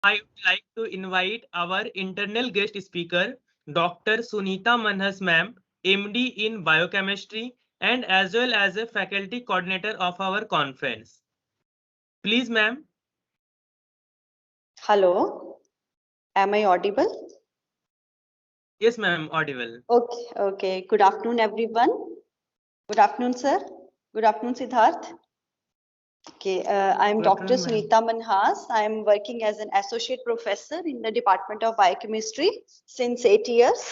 I would like to invite our internal guest speaker, Dr. Sunita Manhas ma'am, MD in Biochemistry and as well as a faculty coordinator of our conference. Please, ma'am. Hello, am I audible? Yes, ma'am, audible. Okay. Good afternoon, everyone. Good afternoon, sir. Good afternoon, Siddharth. Okay, I'm Good Dr. afternoon, ma'am. Sunita Manhas. I'm working as an associate professor in the Department of Biochemistry since 8 years.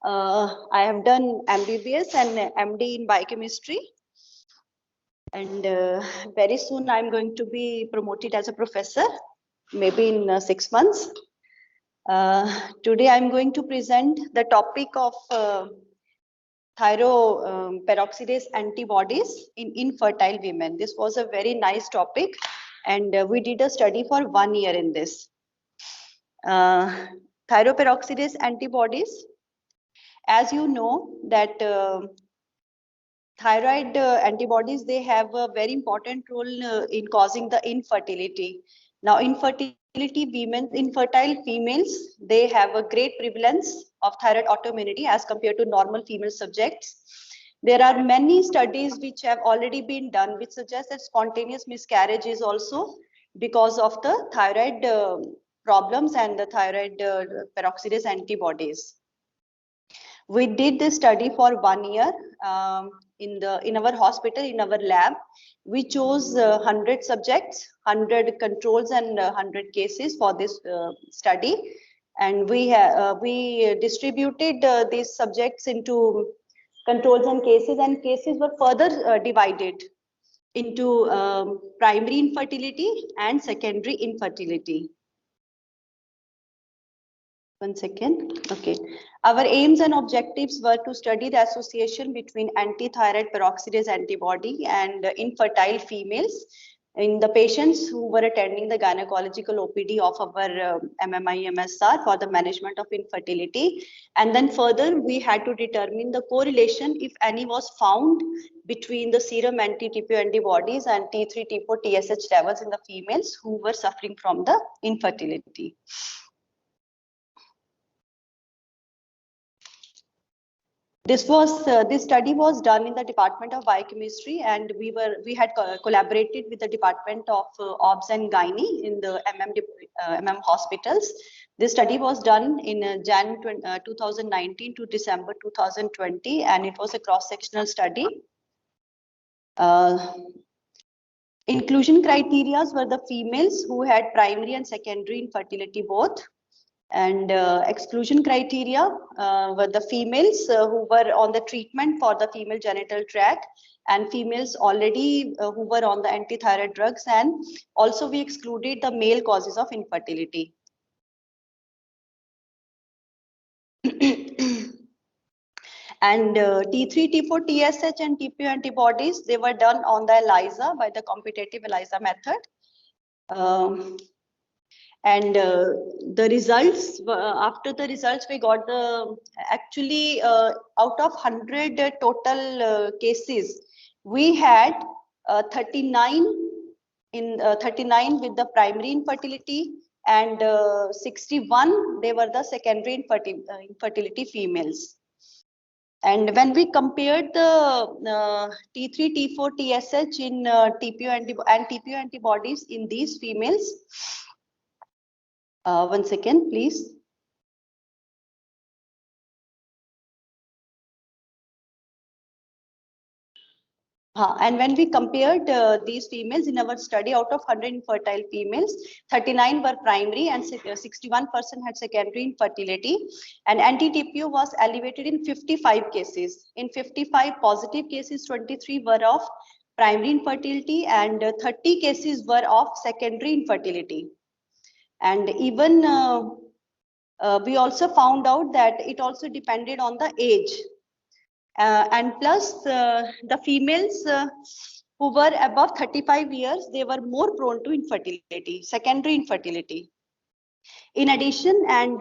I have done MBBS and MD in biochemistry. And very soon I'm going to be promoted as a professor, maybe in 6 months. Today I'm going to present the topic of thyroperoxidase antibodies in infertile women. This was a very nice topic, and we did a study for 1 year in this. Thyroperoxidase antibodies, as you know, that thyroid antibodies, they have a very important role in causing the infertility. Now, infertile females, they have a great prevalence of thyroid autoimmunity as compared to normal female subjects. There are many studies which have already been done which suggest that spontaneous miscarriage is also because of the thyroid problems and the thyroid peroxidase antibodies. We did this study for 1 year in our hospital, in our lab. We chose 100 subjects, 100 controls and 100 cases for this study, and we distributed these subjects into controls and cases were further divided into primary infertility and secondary infertility. One second. Okay. Our aims and objectives were to study the association between anti-thyroid peroxidase antibody and infertile females in the patients who were attending the gynecological OPD of our MMI-MSR for the management of infertility. And then further, we had to determine the correlation, if any, was found between the serum anti-TPO antibodies and T3, T4, TSH levels in the females who were suffering from the infertility. This study was done in the Department of Biochemistry, and we had collaborated with the Department of Obs and Gynae in the MM hospitals. This study was done in Jan 2019 to December 2020, and it was a cross-sectional study. Inclusion criteria were the females who had primary and secondary infertility both. And exclusion criteria were the females who were on the treatment for the female genital tract, and females already who were on the anti-thyroid drugs, and also we excluded the male causes of infertility. And T3, T4, TSH and TPO antibodies, they were done on the ELISA by the competitive ELISA method. And the results, after the results, we got the actually out of 100 total cases, we had 39 with the primary infertility, and 61 they were the secondary infertility females. And when we compared the T3, T4, TSH in TPO and TPO antibodies in these females, one second, please. And when we compared these females in our study, out of 100 infertile females, 39 were primary and 61% had secondary infertility. And anti-TPO was elevated in 55 cases. In 55 positive cases, 23 were of primary infertility and 30 cases were of secondary infertility. And even we also found out that it also depended on the age. And plus the females who were above 35 years, they were more prone to infertility, secondary infertility. In addition, an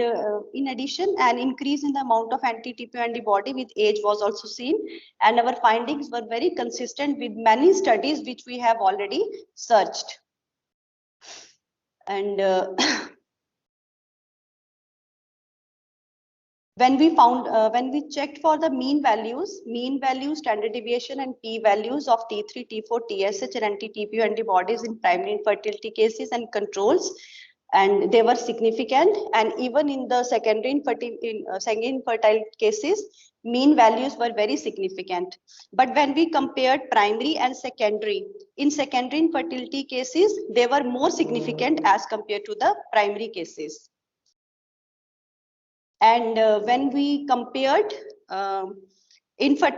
increase in the amount of anti-TPO antibody with age was also seen, and our findings were very consistent with many studies which we have already searched. And when we checked for the mean values, standard deviation, and p values of T3, T4, TSH, and anti-TPO antibodies in primary infertility cases and controls, and they were significant. And even in the secondary infertile cases, mean values were very significant. But when we compared primary and secondary, in secondary infertility cases, they were more significant as compared to the primary cases. And when we compared anti-TPO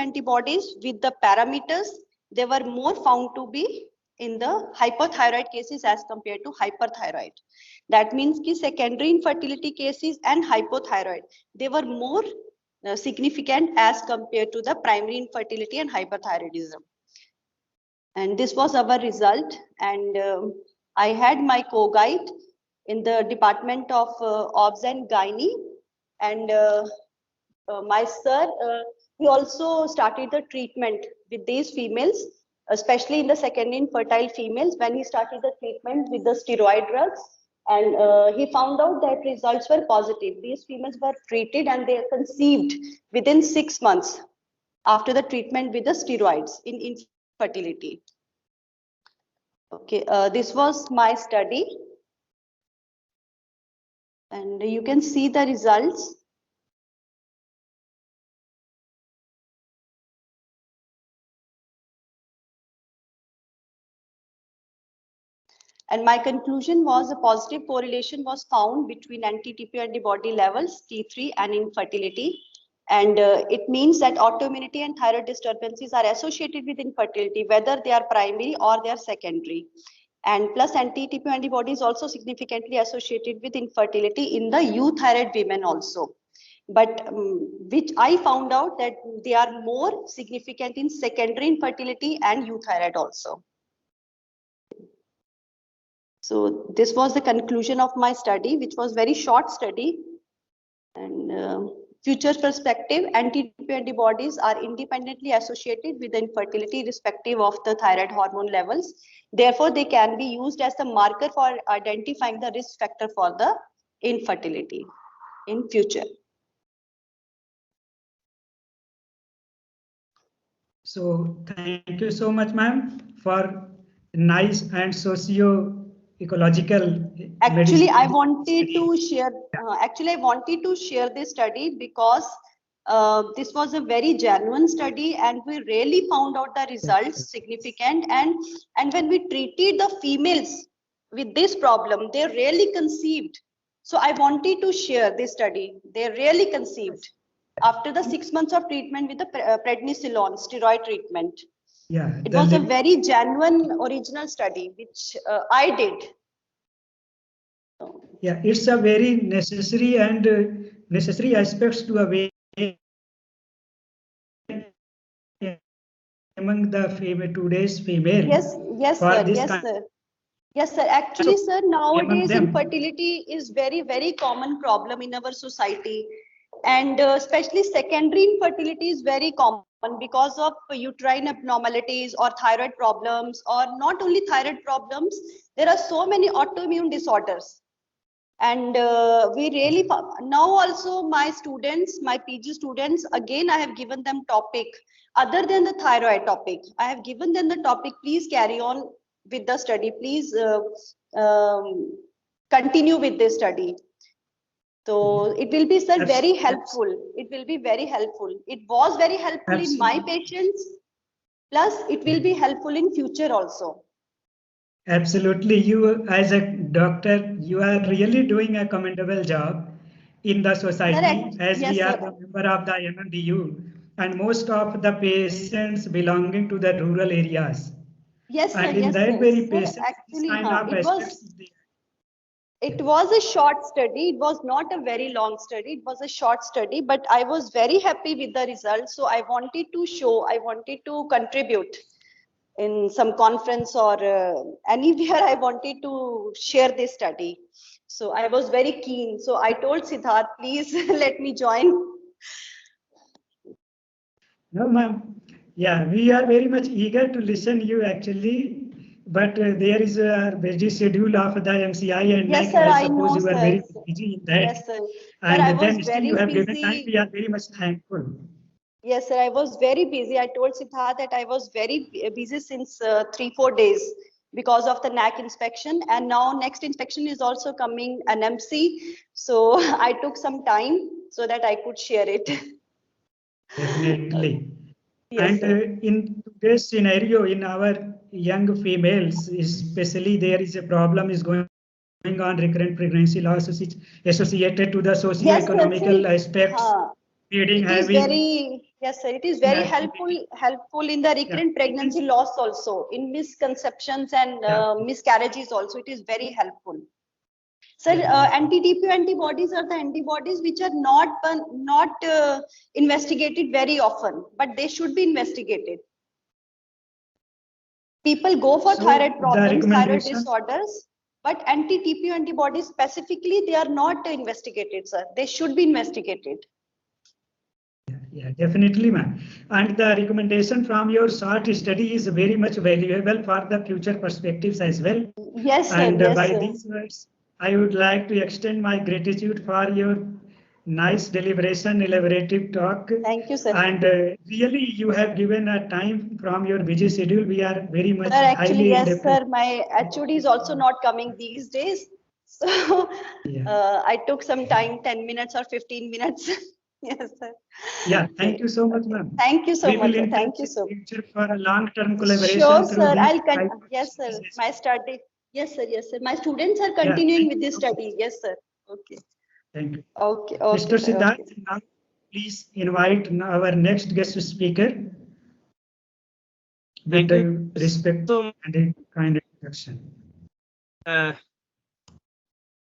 antibodies with the parameters, they were more found to be in the hypothyroid cases as compared to hyperthyroid. That means ki secondary infertility cases and hypothyroid, they were more significant as compared to the primary infertility and hyperthyroidism. And this was our result. And I had my co-guide in the Department of Obs and Gynae, and my sir, he also started the treatment with these females, especially in the secondary infertile females, when he started the treatment with the steroid drugs, and he found out that results were positive. These females were treated and they conceived within 6 months after the treatment with the steroids in infertility. Okay, this was my study. And you can see the results. And my conclusion was a positive correlation was found between anti-TPO antibody levels, T3, and infertility. And it means that autoimmunity and thyroid disturbances are associated with infertility, whether they are primary or they are secondary. And plus anti-TPO antibody is also significantly associated with infertility in the euthyroid women also. But which I found out that they are more significant in secondary infertility and euthyroid also. So this was the conclusion of my study, which was very short study. And future perspective, anti-TPO antibodies are independently associated with infertility irrespective of the thyroid hormone levels. Therefore, they can be used as a marker for identifying the risk factor for the infertility in future. So thank you so much, ma'am, for nice and socio-ecological. Actually, I wanted to share. I wanted to share this study because this was a very genuine study, and we really found out the results significant. And when we treated the females with this problem, they really conceived. So I wanted to share this study. They really conceived after the 6 months of treatment with the prednisolone steroid treatment. Yeah, it was a very genuine original study which I did. Yeah, it's a very necessary and necessary aspects to aware among the today's female. Yes, sir. Yes, sir. Actually, sir, nowadays infertility is very common problem in our society, and especially secondary infertility is very common because of uterine abnormalities or thyroid problems, or not only thyroid problems. There are so many autoimmune disorders. And we really now also my students, my PG students, again I have given them topic other than the thyroid topic. I have given them the topic, please carry on with the study, please continue with this study. So it will be, sir, very helpful. It will be very helpful. It was very helpful in my patients, plus it will be helpful in future also. Absolutely. You as a doctor, you are really doing a commendable job in the society. Correct. As Yes, we are sir. the member of the MMDU, and most of the patients belonging to the rural areas. Yes, sir. And in Yes, that sir. very Sir, patients, actually, kind of aspects. It was a short study. It was not a very long study. It was a short study, but I was very happy with the results. So I wanted to show, I wanted to contribute in some conference or anywhere. I wanted to share this study. So I was very keen. So I told Siddharth, please let me join. No, ma'am. Yeah, we are very much eager to listen you actually. but there is a busy schedule of the MCI and Yes, NEC. sir, I I suppose know, you are sir. very busy in that. Yes, sir. Sir, And I was then still you very have given time. busy. We are very much thankful. Yes, sir, I was very busy. I told Siddharth that I was very busy since 3-4 days because of the NAC inspection. And now next inspection is also coming NMC. So I took some time so that I could share it. Definitely. Yes, And sir. in today's scenario, in our young females, especially there is a problem is going on recurrent pregnancy loss associated to the Yes, sir. socio-economical See, aspects, feeding it is heavy. very, yes, sir. It is very Activity. helpful in the recurrent pregnancy loss also, in misconceptions and miscarriages also. It is very helpful. Sir, anti-TPO antibodies are the antibodies which are not investigated very often, but they should be investigated. People go for So thyroid the problems, thyroid recommendation, disorders, but anti-TPO antibodies specifically, they are not investigated, sir. They should be investigated. yeah, definitely, ma'am. And the recommendation from your short study is very much valuable for the future perspectives as well. Yes, sir. And Yes, by sir. these words, I would like to extend my gratitude for your nice deliberation, elaborative talk. Thank you, sir. And really, you have given a time from your busy schedule. We are very much Sir, actually, highly yes, indebted. sir. My HOD is also not coming these days. So I took some time, 10 minutes or 15 minutes. Yes, sir. Yeah, thank Okay. you so much, ma'am. Thank you so We much, will sir. in Thank touch you in so much. future for a long-term collaboration Sure, through sir. these I'll type of yes, sir. studies. My study. Yes, sir. Yes, sir. My students are Yeah, continuing thank with you this so much. study. Yes, sir. Okay. Thank you. Okay. Okay, Mr. sir. Siddharth, Okay. now please invite our next guest speaker with Thank you the respect so much. and a kind introduction.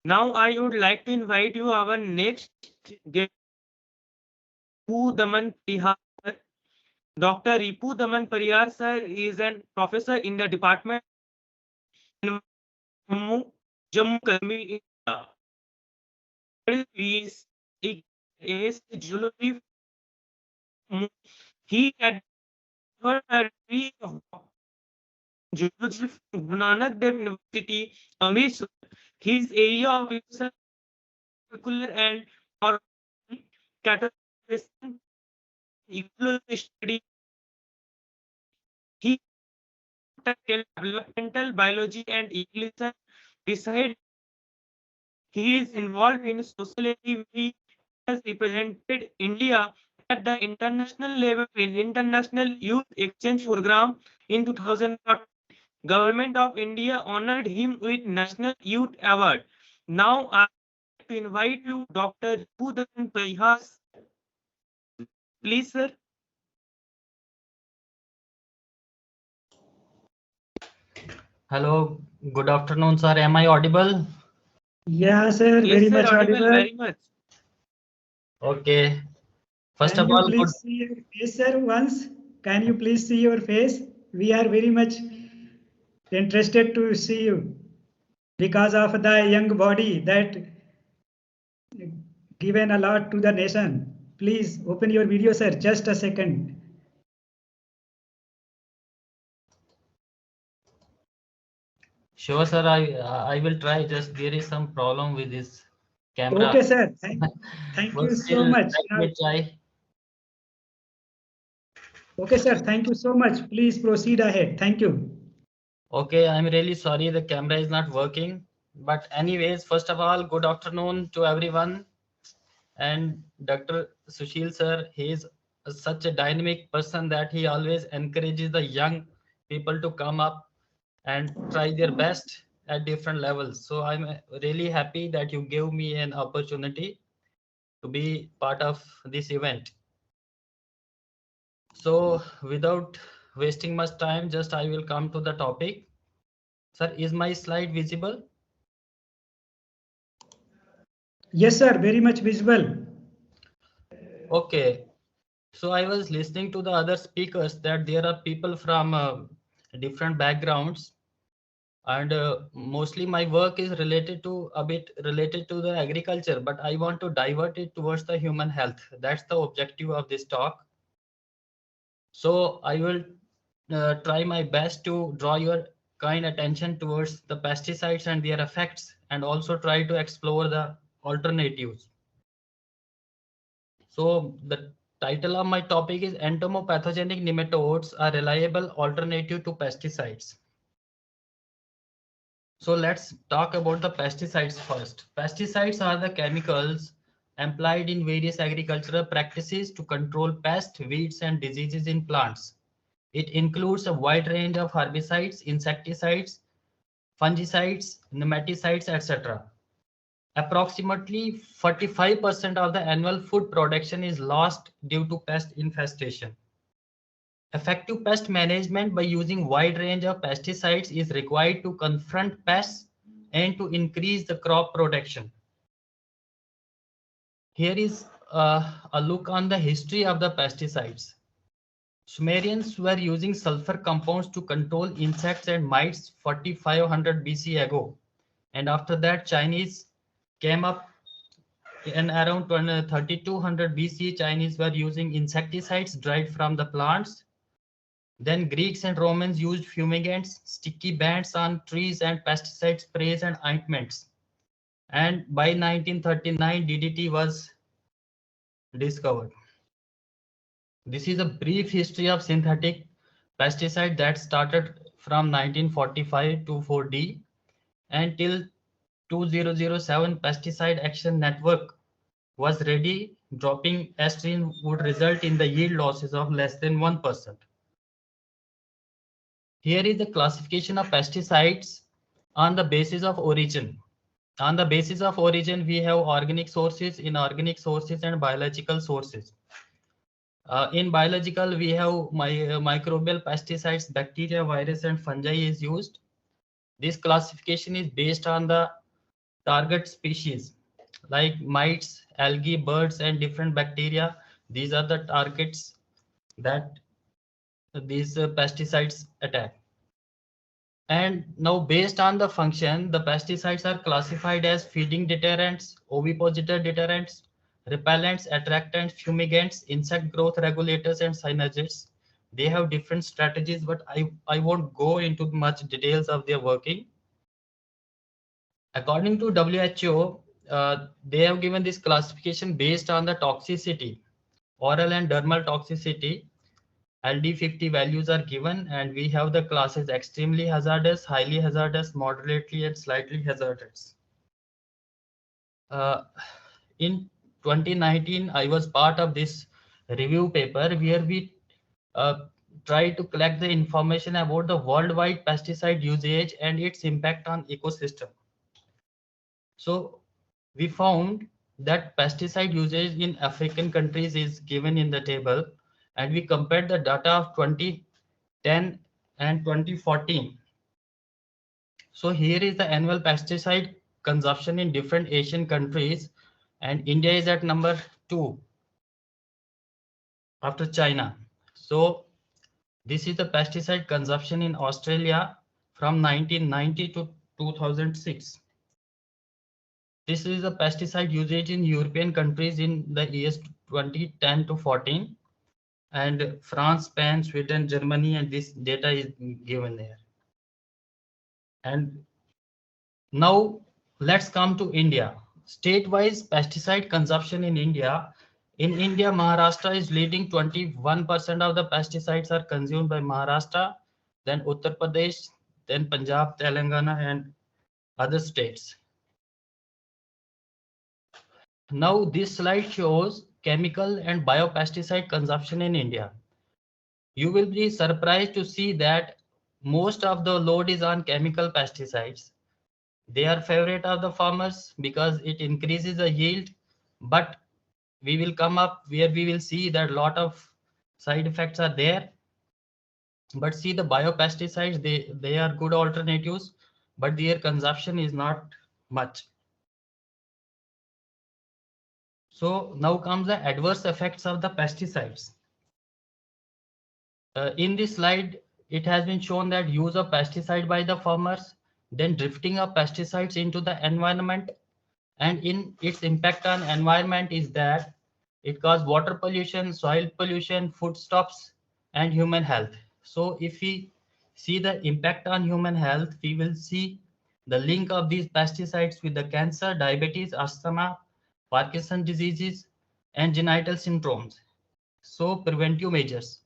Now I would like to invite you our next guest, Ripu Daman Parihar. Dr. Ripu Daman Parihar sir is a professor in the department of Jammu Kashmir, India. He is geology. He had a degree of geology from Guru Nanak Dev University, Amritsar. His area of research molecular and categorization ecology study. He developmental biology and evolution. Besides, he is involved in sociology. He has represented India at the international level in International Youth Exchange Program in 2000. Government of India honored him with National Youth Award. Now I like to invite you, Dr. Ripu Daman Parihar. Please, sir. Hello, good afternoon, sir. Am I audible? Yeah, sir, Yes, very sir, much audible. very much. Okay. First Can of you all, please see your face, sir, once? Can you please see your face? We are very much interested to see you because of the young body that given a lot to the nation. Please open your video, sir. Just a second. sure, sir. I will try. Just there is some problem with this camera. Okay, sir. Thank But you still, so much. let Now, me try. okay, sir. Thank you so much. Please proceed ahead. Thank you. Okay, I'm really sorry the camera is not working. But anyways, first of all, good afternoon to everyone. And Dr. Sushil sir, he is such a dynamic person that he always encourages the young people to come up and try their best at different levels. So I'm really happy that you gave me an opportunity to be part of this event. So without wasting much time, just I will come to the topic. Sir, is my slide visible? Yes, sir. Very much visible. Okay. So I was listening to the other speakers that there are people from different backgrounds, and mostly my work is related to a bit related to the agriculture, but I want to divert it towards the human health. That's the objective of this talk. So I will try my best to draw your kind attention towards the pesticides and their effects, and also try to explore the alternatives. So the title of my topic is Entomopathogenic Nematodes are reliable alternative to pesticides. So let's talk about the pesticides first. Pesticides are the chemicals employed in various agricultural practices to control pests, weeds, and diseases in plants. It includes a wide range of herbicides, insecticides, fungicides, nematicides, etc. Approximately 45% of the annual food production is lost due to pest infestation. Effective pest management by using wide range of pesticides is required to confront pests and to increase the crop production. Here is a look on the history of the pesticides. Sumerians were using sulfur compounds to control insects and mites 4500 BC ago. And after that, Chinese came up in around 3200 BC. Chinese were using insecticides derived from the plants. Then Greeks and Romans used fumigants, sticky bands on trees, and pesticide sprays and ointments. And by 1939, DDT was discovered. This is a brief history of synthetic pesticide that started from 1945 to 4D until 2007 Pesticide Action Network was ready. Dropping estrine would result in the yield losses of less than 1%. Here is the classification of pesticides on the basis of origin. On the basis of origin, we have organic sources, inorganic sources, and biological sources. In biological, we have microbial pesticides, bacteria, virus, and fungi is used. This classification is based on the target species like mites, algae, birds, and different bacteria. These are the targets that these pesticides attack. And now based on the function, the pesticides are classified as feeding deterrents, ovipositor deterrents, repellents, attractants, fumigants, insect growth regulators, and synergists. They have different strategies, but I won't go into much details of their working. According to WHO, they have given this classification based on the toxicity, oral and dermal toxicity. LD50 values are given, and we have the classes extremely hazardous, highly hazardous, moderately, and slightly hazardous. In 2019, I was part of this review paper where we tried to collect the information about the worldwide pesticide usage and its impact on ecosystem. So we found that pesticide usage in African countries is given in the table, and we compared the data of 2010 and 2014. So here is the annual pesticide consumption in different Asian countries, and India is at number 2 after China. So this is the pesticide consumption in Australia from 1990 to 2006. This is the pesticide usage in European countries in the years 2010 to 14, and France, Spain, Sweden, Germany, and this data is given there. And now let's come to India. State-wise pesticide consumption in India. In India, Maharashtra is leading. 21% of the pesticides are consumed by Maharashtra, then Uttar Pradesh, then Punjab, Telangana, and other states. Now this slide shows chemical and biopesticide consumption in India. You will be surprised to see that most of the load is on chemical pesticides. They are favorite of the farmers because it increases the yield, but we will come up where we will see that a lot of side effects are there. But see, the biopesticides, they are good alternatives, but their consumption is not much. So now comes the adverse effects of the pesticides. In this slide, it has been shown that use of pesticide by the farmers, then drifting of pesticides into the environment, and in its impact on environment is that it causes water pollution, soil pollution, food stops, and human health. So if we see the impact on human health, we will see the link of these pesticides with the cancer, diabetes, asthma, Parkinson's diseases, and genital syndromes. So preventive measures.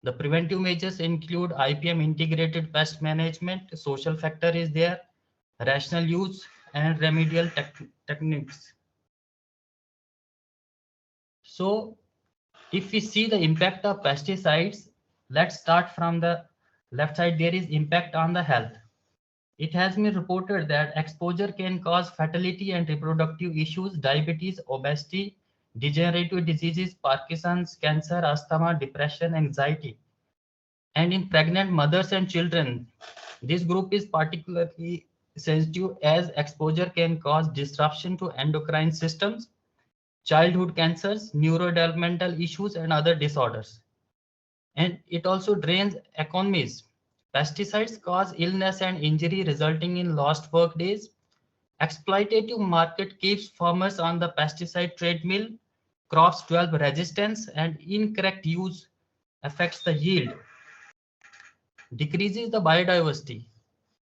The preventive measures include IPM integrated pest management, social factor is there, rational use, and remedial techniques. So if we see the impact of pesticides, let's start from the left side. There is impact on the health. It has been reported that exposure can cause fatality and reproductive issues, diabetes, obesity, degenerative diseases, Parkinson's, cancer, asthma, depression, anxiety. And in pregnant mothers and children, this group is particularly sensitive as exposure can cause disruption to endocrine systems, childhood cancers, neurodevelopmental issues, and other disorders. And it also drains economies. Pesticides cause illness and injury resulting in lost work days. Exploitative market keeps farmers on the pesticide treadmill. Crops develop resistance and incorrect use affects the yield. Decreases the biodiversity.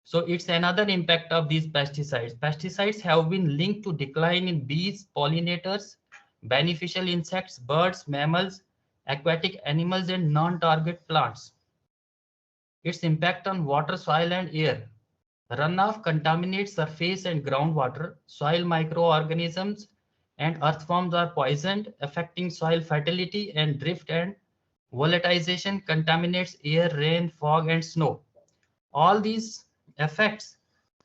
So it's another impact of these pesticides. Pesticides have been linked to decline in bees, pollinators, beneficial insects, birds, mammals, aquatic animals, and non-target plants. Its impact on water, soil, and air. Runoff contaminates surface and groundwater. Soil microorganisms and earthworms are poisoned, affecting soil fertility, and drift and volatilization contaminates air, rain, fog, and snow. All these effects,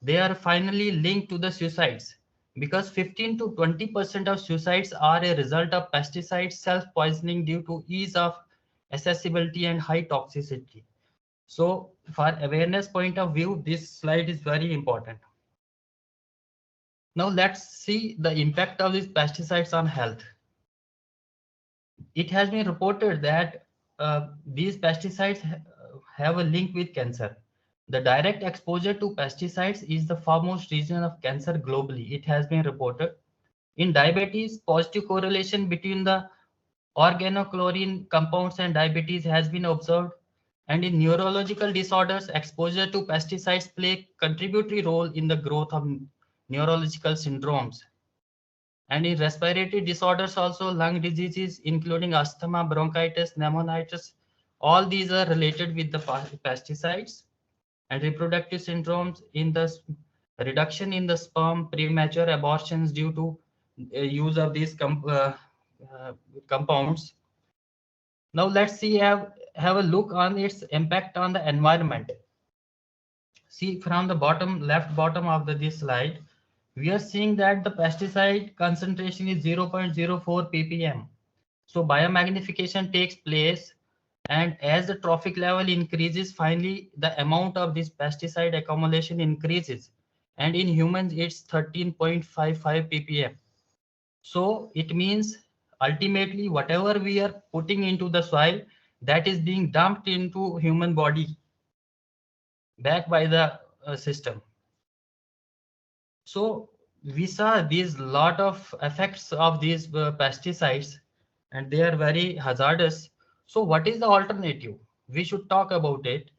they are finally linked to the suicides because 15 to 20% of suicides are a result of pesticide self-poisoning due to ease of accessibility and high toxicity. So for awareness point of view, this slide is very important. Now let's see the impact of these pesticides on health. It has been reported that these pesticides have a link with cancer. The direct exposure to pesticides is the foremost reason of cancer globally. It has been reported. In diabetes, positive correlation between the organochlorine compounds and diabetes has been observed. And in neurological disorders, exposure to pesticides play a contributory role in the growth of neurological syndromes. And in respiratory disorders also, lung diseases including asthma, bronchitis, pneumonitis, all these are related with the pesticides. And reproductive syndromes in the reduction in the sperm, premature abortions due to use of these compounds. Now let's see have a look on its impact on the environment. See from the left bottom of this slide, we are seeing that the pesticide concentration is 0.04 ppm. So biomagnification takes place, and as the trophic level increases, finally the amount of this pesticide accumulation increases, and in humans it's 13.55 ppm. So it means ultimately whatever we are putting into the soil, that is being dumped into human body back by the system. So we saw these lot of effects of these pesticides, and they are very hazardous. So what is the alternative? We should talk about it.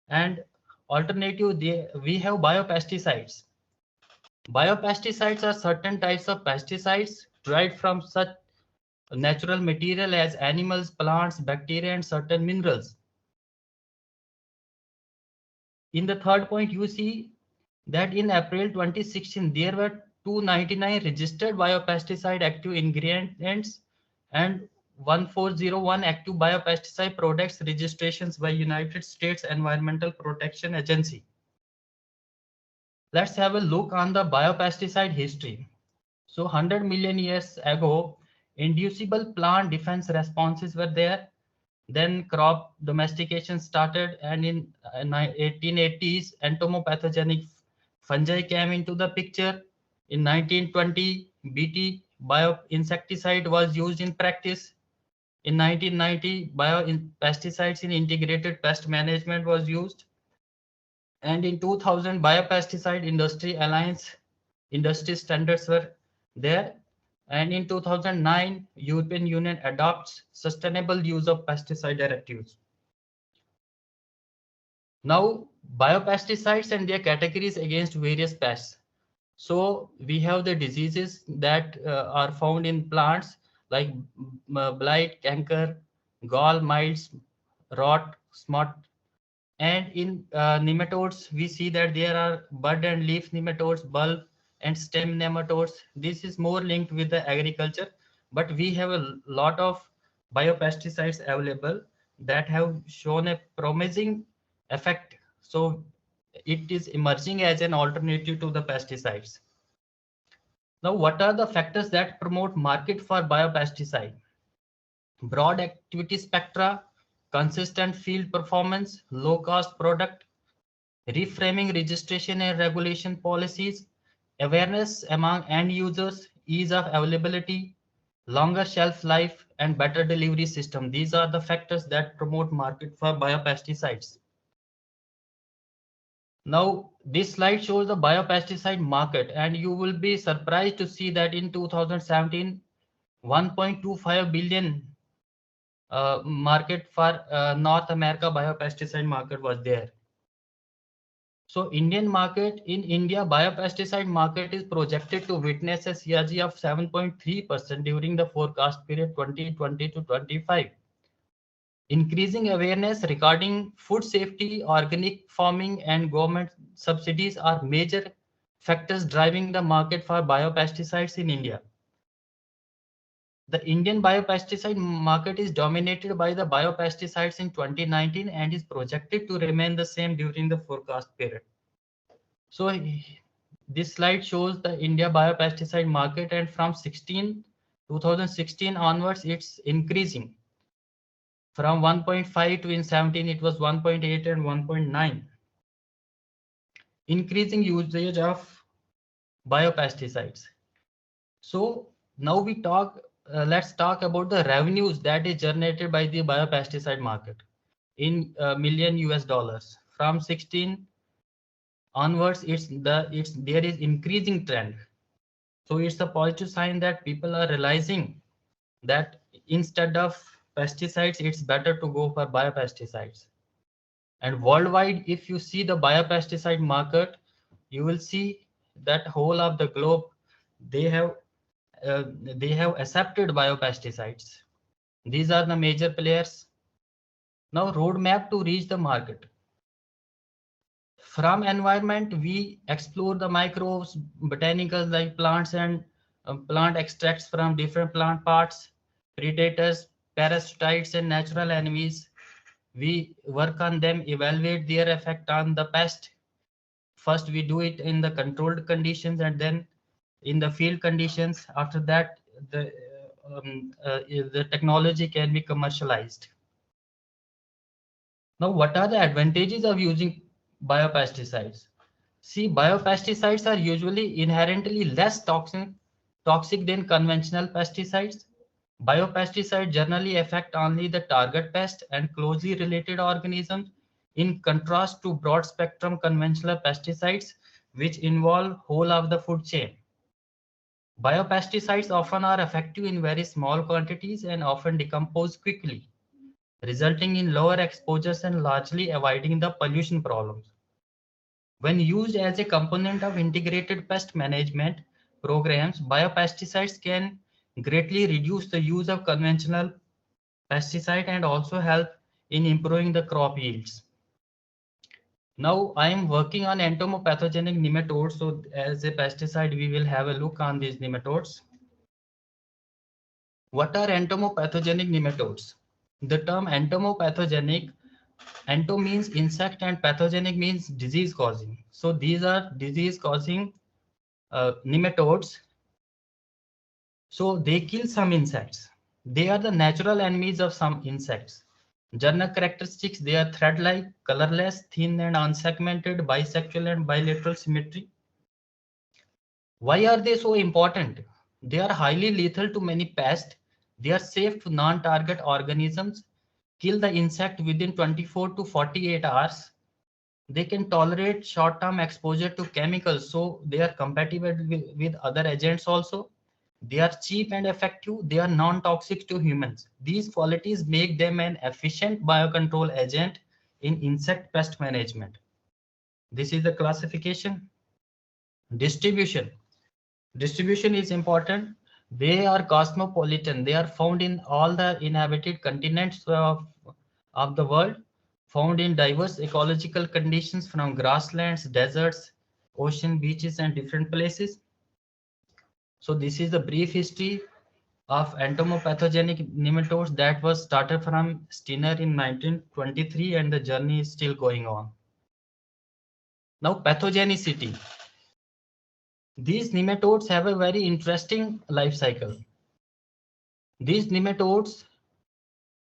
And alternative, we have biopesticides. Biopesticides are certain types of pesticides derived from such natural material as animals, plants, bacteria, and certain minerals. In the third point, you see that in April 2016, there were 299 registered biopesticide active ingredients and 1401 active biopesticide products registrations by United States Environmental Protection Agency. Let's have a look on the biopesticide history. So 100 million years ago, inducible plant defense responses were there. Then crop domestication started, and in 1880s, entomopathogenic fungi came into the picture. In 1920, Bt bioinsecticide was used in practice. In 1990, biopesticides in integrated pest management was used. And in 2000, biopesticide industry alliance industry standards were there. And in 2009, European Union adopts sustainable use of pesticide directives. Now, biopesticides and their categories against various pests. So we have the diseases that are found in plants like blight, canker, gall, mites, rot, smut. And in nematodes, we see that there are bud and leaf nematodes, bulb and stem nematodes. This is more linked with the agriculture, but we have a lot of biopesticides available that have shown a promising effect. So it is emerging as an alternative to the pesticides. Now, what are the factors that promote market for biopesticide? Broad activity spectra, consistent field performance, low cost product, reframing registration and regulation policies, awareness among end users, ease of availability, longer shelf life, and better delivery system. These are the factors that promote market for biopesticides. Now, this slide shows the biopesticide market, and you will be surprised to see that in 2017, 1.25 billion market for North America biopesticide market was there. So Indian market, in India, biopesticide market is projected to witness a CAGR of 7.3% during the forecast period 2020 to 25. Increasing awareness regarding food safety, organic farming, and government subsidies are major factors driving the market for biopesticides in India. The Indian biopesticide market is dominated by the biopesticides in 2019 and is projected to remain the same during the forecast period. So this slide shows the India biopesticide market, and from 2016 onwards, it's increasing. From 1.5 to in 17, it was 1.8 and 1.9. Increasing usage of biopesticides. So now let's talk about the revenues that is generated by the biopesticide market in million US dollars. From 16 onwards, there is increasing trend. So it's a positive sign that people are realizing that instead of pesticides, it's better to go for biopesticides. And worldwide, if you see the biopesticide market, you will see that whole of the globe, they have accepted biopesticides. These are the major players. Now, roadmap to reach the market. From environment, we explore the microbes, botanicals like plants and plant extracts from different plant parts, predators, parasites, and natural enemies. We work on them, evaluate their effect on the pest. First, we do it in the controlled conditions and then in the field conditions. After that, the technology can be commercialized. Now, what are the advantages of using biopesticides? See, biopesticides are usually inherently less toxic than conventional pesticides. Biopesticides generally affect only the target pest and closely related organisms, in contrast to broad spectrum conventional pesticides, which involve whole of the food chain. Biopesticides often are effective in very small quantities and often decompose quickly, resulting in lower exposures and largely avoiding the pollution problems. When used as a component of integrated pest management programs, biopesticides can greatly reduce the use of conventional pesticide and also help in improving the crop yields. Now I am working on entomopathogenic nematodes. So as a pesticide, we will have a look on these nematodes. What are entomopathogenic nematodes? The term entomopathogenic, ento means insect and pathogenic means disease causing. So these are disease causing nematodes. So they kill some insects. They are the natural enemies of some insects. General characteristics, they are thread-like, colorless, thin and unsegmented, bisexual and bilateral symmetry. Why are they so important? They are highly lethal to many pests. They are safe to non-target organisms. Kill the insect within 24 to 48 hours. They can tolerate short-term exposure to chemicals, so they are compatible with other agents also. They are cheap and effective. They are non-toxic to humans. These qualities make them an efficient biocontrol agent in insect pest management. This is the classification. Distribution. Distribution is important. They are cosmopolitan. They are found in all the inhabited continents of the world, found in diverse ecological conditions from grasslands, deserts, ocean, beaches, and different places. So this is the brief history of entomopathogenic nematodes that was started from Stinner in 1923, and the journey is still going on. Now, pathogenicity. These nematodes have a very interesting life cycle. These nematodes,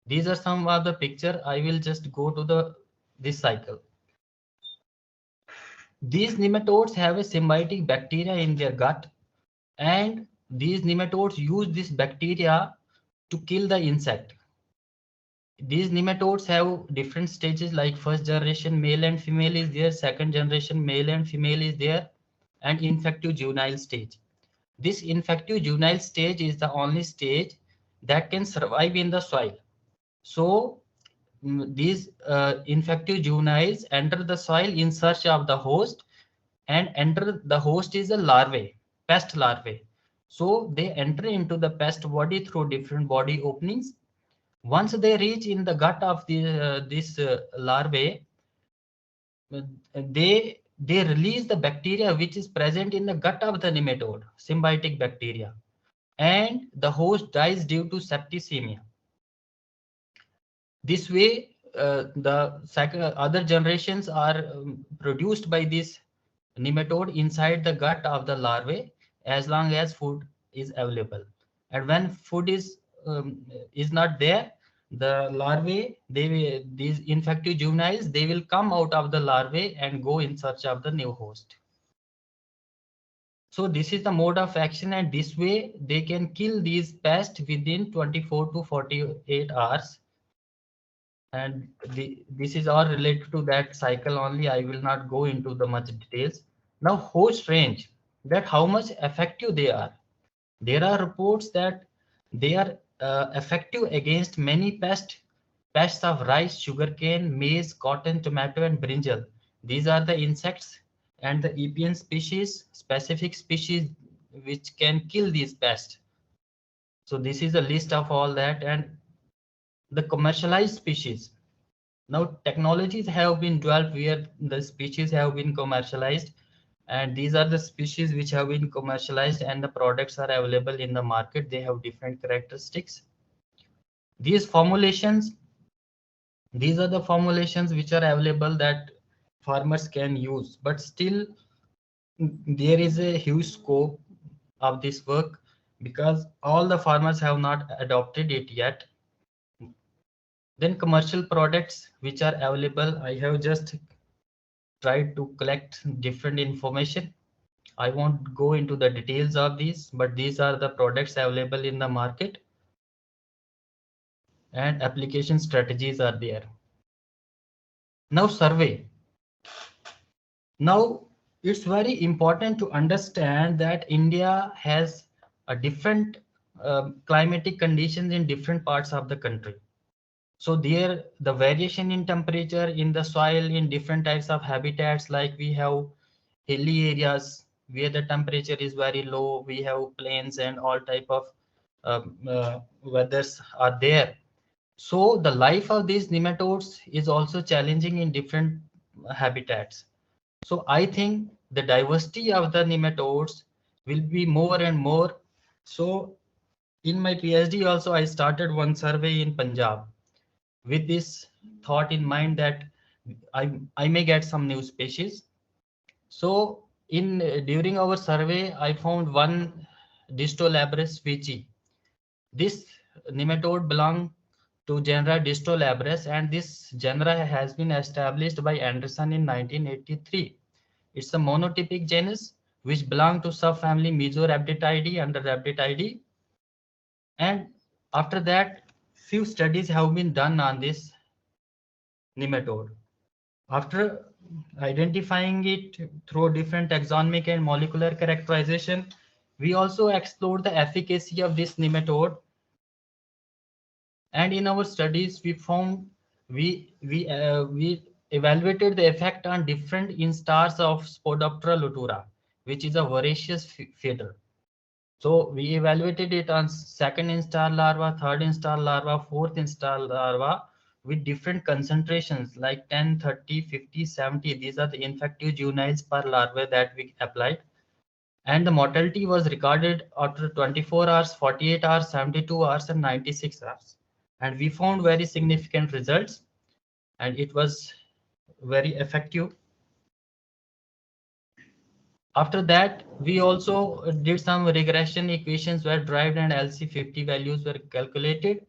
these are some of the picture. I will just go to this cycle. These nematodes have a symbiotic bacteria in their gut, and these nematodes use this bacteria to kill the insect. These nematodes have different stages, like first generation male and female is there, second generation male and female is there, and infective juvenile stage. This infective juvenile stage is the only stage that can survive in the soil. So these infective juveniles enter the soil in search of the host, and enter the host is a larvae, pest larvae. So they enter into the pest body through different body openings. Once they reach in the gut of this larvae, they release the bacteria which is present in the gut of the nematode, symbiotic bacteria, and the host dies due to septicemia. This way, the other generations are produced by this nematode inside the gut of the larvae as long as food is available. And when food is not there, the larvae, these infective juveniles, they will come out of the larvae and go in search of the new host. So this is the mode of action, and this way they can kill these pests within 24 to 48 hours. And this is all related to that cycle only. I will not go into the much details. Now, host range, that how much effective they are. There are reports that they are effective against many pests of rice, sugarcane, maize, cotton, tomato, and brinjal. These are the insects and the apian species, specific species which can kill these pests. So this is a list of all that, and the commercialized species. Now technologies have been developed where the species have been commercialized, and these are the species which have been commercialized and the products are available in the market. They have different characteristics. These formulations, these are the formulations which are available that farmers can use, but still there is a huge scope of this work because all the farmers have not adopted it yet. Then commercial products which are available, I have just tried to collect different information. I won't go into the details of these, but these are the products available in the market, and application strategies are there. Now survey. Now it's very important to understand that India has a different climatic conditions in different parts of the country. So there, the variation in temperature in the soil in different types of habitats, like we have hilly areas where the temperature is very low, we have plains, and all type of weathers are there. So the life of these nematodes is also challenging in different habitats. So I think the diversity of the nematodes will be more and more. So in my PhD also, I started one survey in Punjab with this thought in mind that I may get some new species. So during our survey, I found one Distolabris veitchii. This nematode belongs to genera Distolabris, and this genera has been established by Anderson in 1983. It's a monotypic genus which belongs to subfamily Mesorhabditidae under Rhabditidae. And after that, few studies have been done on this nematode. After identifying it through different taxonomic and molecular characterization, we also explored the efficacy of this nematode. And in our studies, we found we evaluated the effect on different instars of Spodoptera lutura, which is a voracious feeder. So we evaluated it on second instar larva, third instar larva, fourth instar larva with different concentrations like 10, 30, 50, 70. These are the infective juveniles per larva that we applied. And the mortality was recorded after 24 hours, 48 hours, 72 hours, and 96 hours. And we found very significant results, and it was very effective. After that, we also did some regression equations were derived and LC50 values were calculated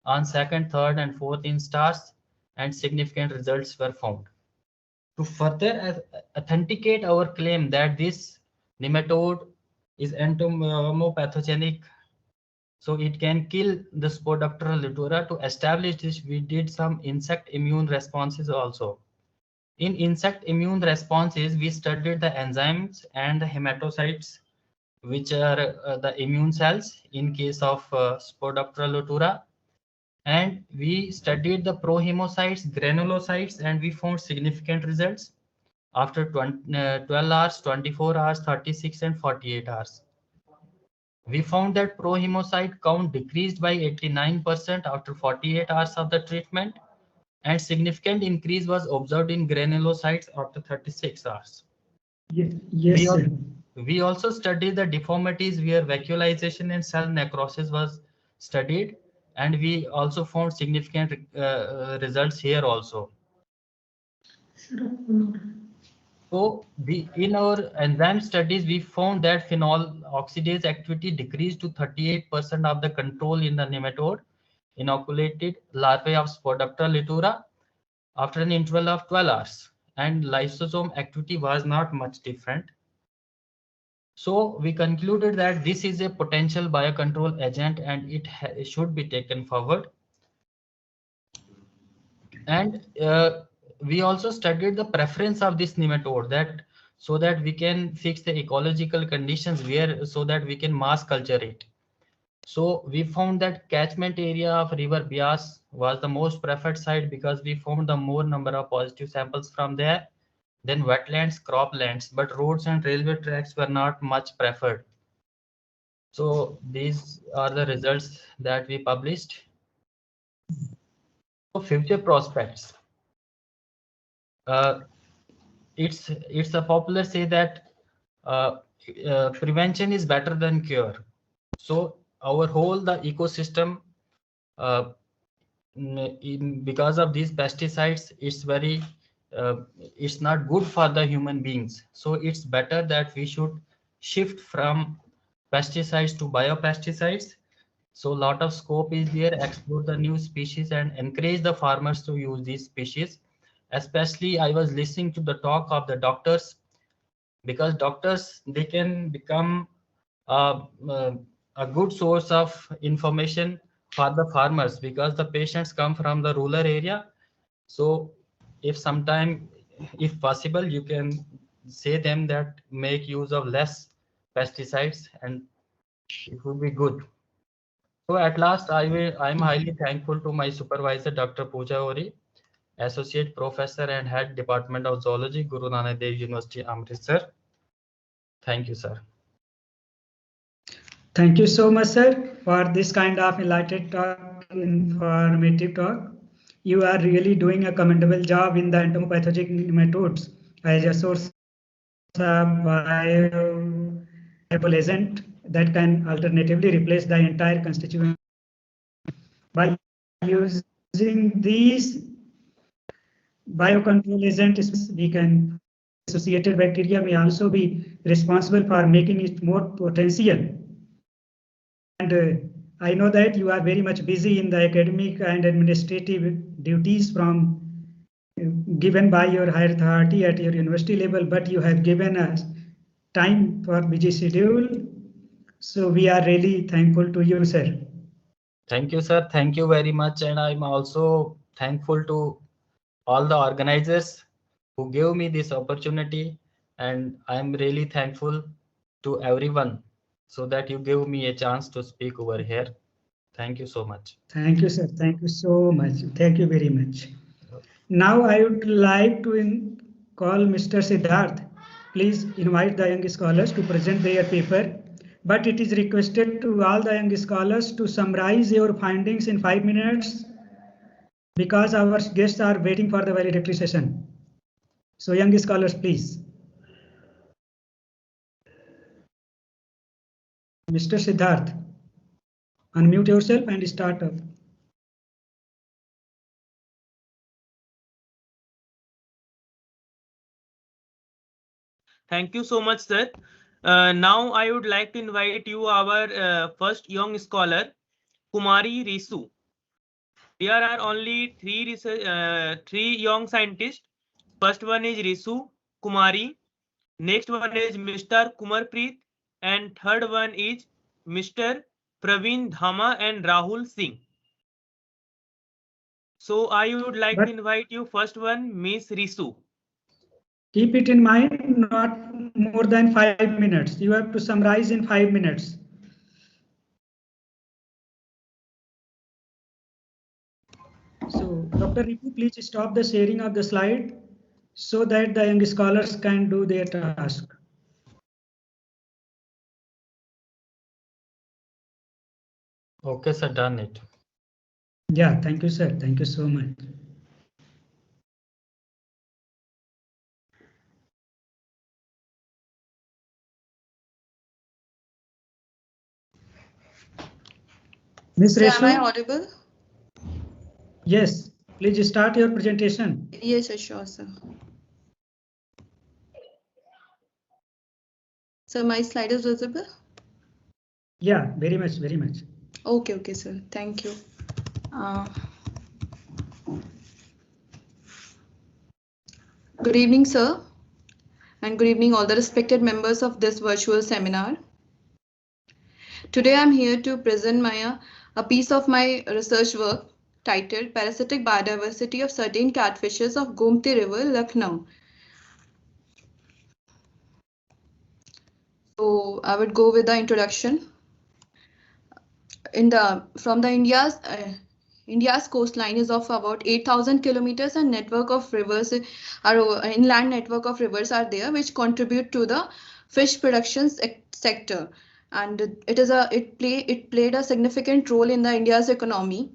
on second, third, and fourth instars, and significant results were found. To further authenticate our claim that this nematode is entomopathogenic, so it can kill the Spodoptera lutura, to establish this, we did some insect immune responses also. In insect immune responses, we studied the enzymes and the hematocytes, which are the immune cells in case of Spodoptera lutura. And we studied the prohemocytes, granulocytes, and we found significant results after 12 hours, 24 hours, 36, and 48 hours. We found that prohemocyte count decreased by 89% after 48 hours of the treatment, and significant increase was observed in granulocytes after 36 hours. Yes, sir. We also studied the deformities where vacuolization and cell necrosis was studied, and we also found significant results here also. So in our enzyme studies, we found that phenol oxidase activity decreased to 38% of the control in the nematode inoculated larvae of Spodoptera lutura after an interval of 12 hours, and lysosome activity was not much different. So we concluded that this is a potential biocontrol agent and it should be taken forward. And we also studied the preference of this nematode, that so that we can fix the ecological conditions where, so that we can mass culture it. So we found that catchment area of River Bias was the most preferred site because we found the more number of positive samples from there, then wetlands, croplands, but roads and railway tracks were not much preferred. So these are the results that we published. So future prospects. It's a popular say that prevention is better than cure. So our whole the ecosystem, because of these pesticides, it's not good for the human beings. So it's better that we should shift from pesticides to biopesticides. So a lot of scope is there, explore the new species and encourage the farmers to use these species. Especially I was listening to the talk of the doctors, because doctors, they can become a good source of information for the farmers, because the patients come from the rural area. So if sometime, if possible, you can say them that make use of less pesticides and it would be good. So at last, I'm highly thankful to my supervisor, Dr. Pooja Ori, Associate Professor and Head Department of Zoology, Guru Nanak Dev University, Amritsar. Thank you, sir. Thank you so much, sir, for this kind of enlightened talk, informative talk. You are really doing a commendable job in the entomopathogenic nematodes as a source of biocontrol agent that can alternatively replace the entire constituent. By using these biocontrol agents, we can associated bacteria may also be responsible for making it more potential. And I know that you are very much busy in the academic and administrative duties from given by your higher authority at your university level, but you have given us time for busy schedule. So we are really thankful to you, sir. Thank you, sir. Thank you very much. And I'm also thankful to all the organizers who gave me this opportunity. And I'm really thankful to everyone so that you gave me a chance to speak over here. Thank you so much. Thank you, sir. Thank you so much. Thank you very much. Now I would like to call Mr. Siddharth. Please invite the young scholars to present their paper, but it is requested to all the young scholars to summarize your findings in 5 minutes because our guests are waiting for the valedictory session. So young scholars, please. Mr. Siddharth, unmute yourself and start up. Thank you so much, sir. Now I would like to invite you our first young scholar, Kumari Risu. There are only three young scientists. First one is Risu Kumari. Next one is Mr. Kumarpreet, and third one is Mr. Praveen Dhama and Rahul Singh. So I would like to invite you first one, Miss Risu. Keep it in mind, not more than 5 minutes. You have to summarize in 5 minutes. So, Dr. Ripu, please stop the sharing of the slide so that the young scholars can do their task. Okay, sir, done it. Yeah, thank you, sir. Thank you so much. Ms. Sir, am I Resu? audible? Yes, please start your presentation. Yes, sure, sir. So my slide is visible? Yeah, very much, very much. Okay, sir. Thank you. Good evening, sir. And good evening, all the respected members of this virtual seminar. Today, I'm here to present a piece of my research work titled Parasitic Biodiversity of Certain Catfishes of Gomti River, Lucknow. So I would go with the introduction. From India's coastline is of about 8,000 kilometers, and network of rivers inland network of rivers are there which contribute to the fish production sector, and it played a significant role in the India's economy.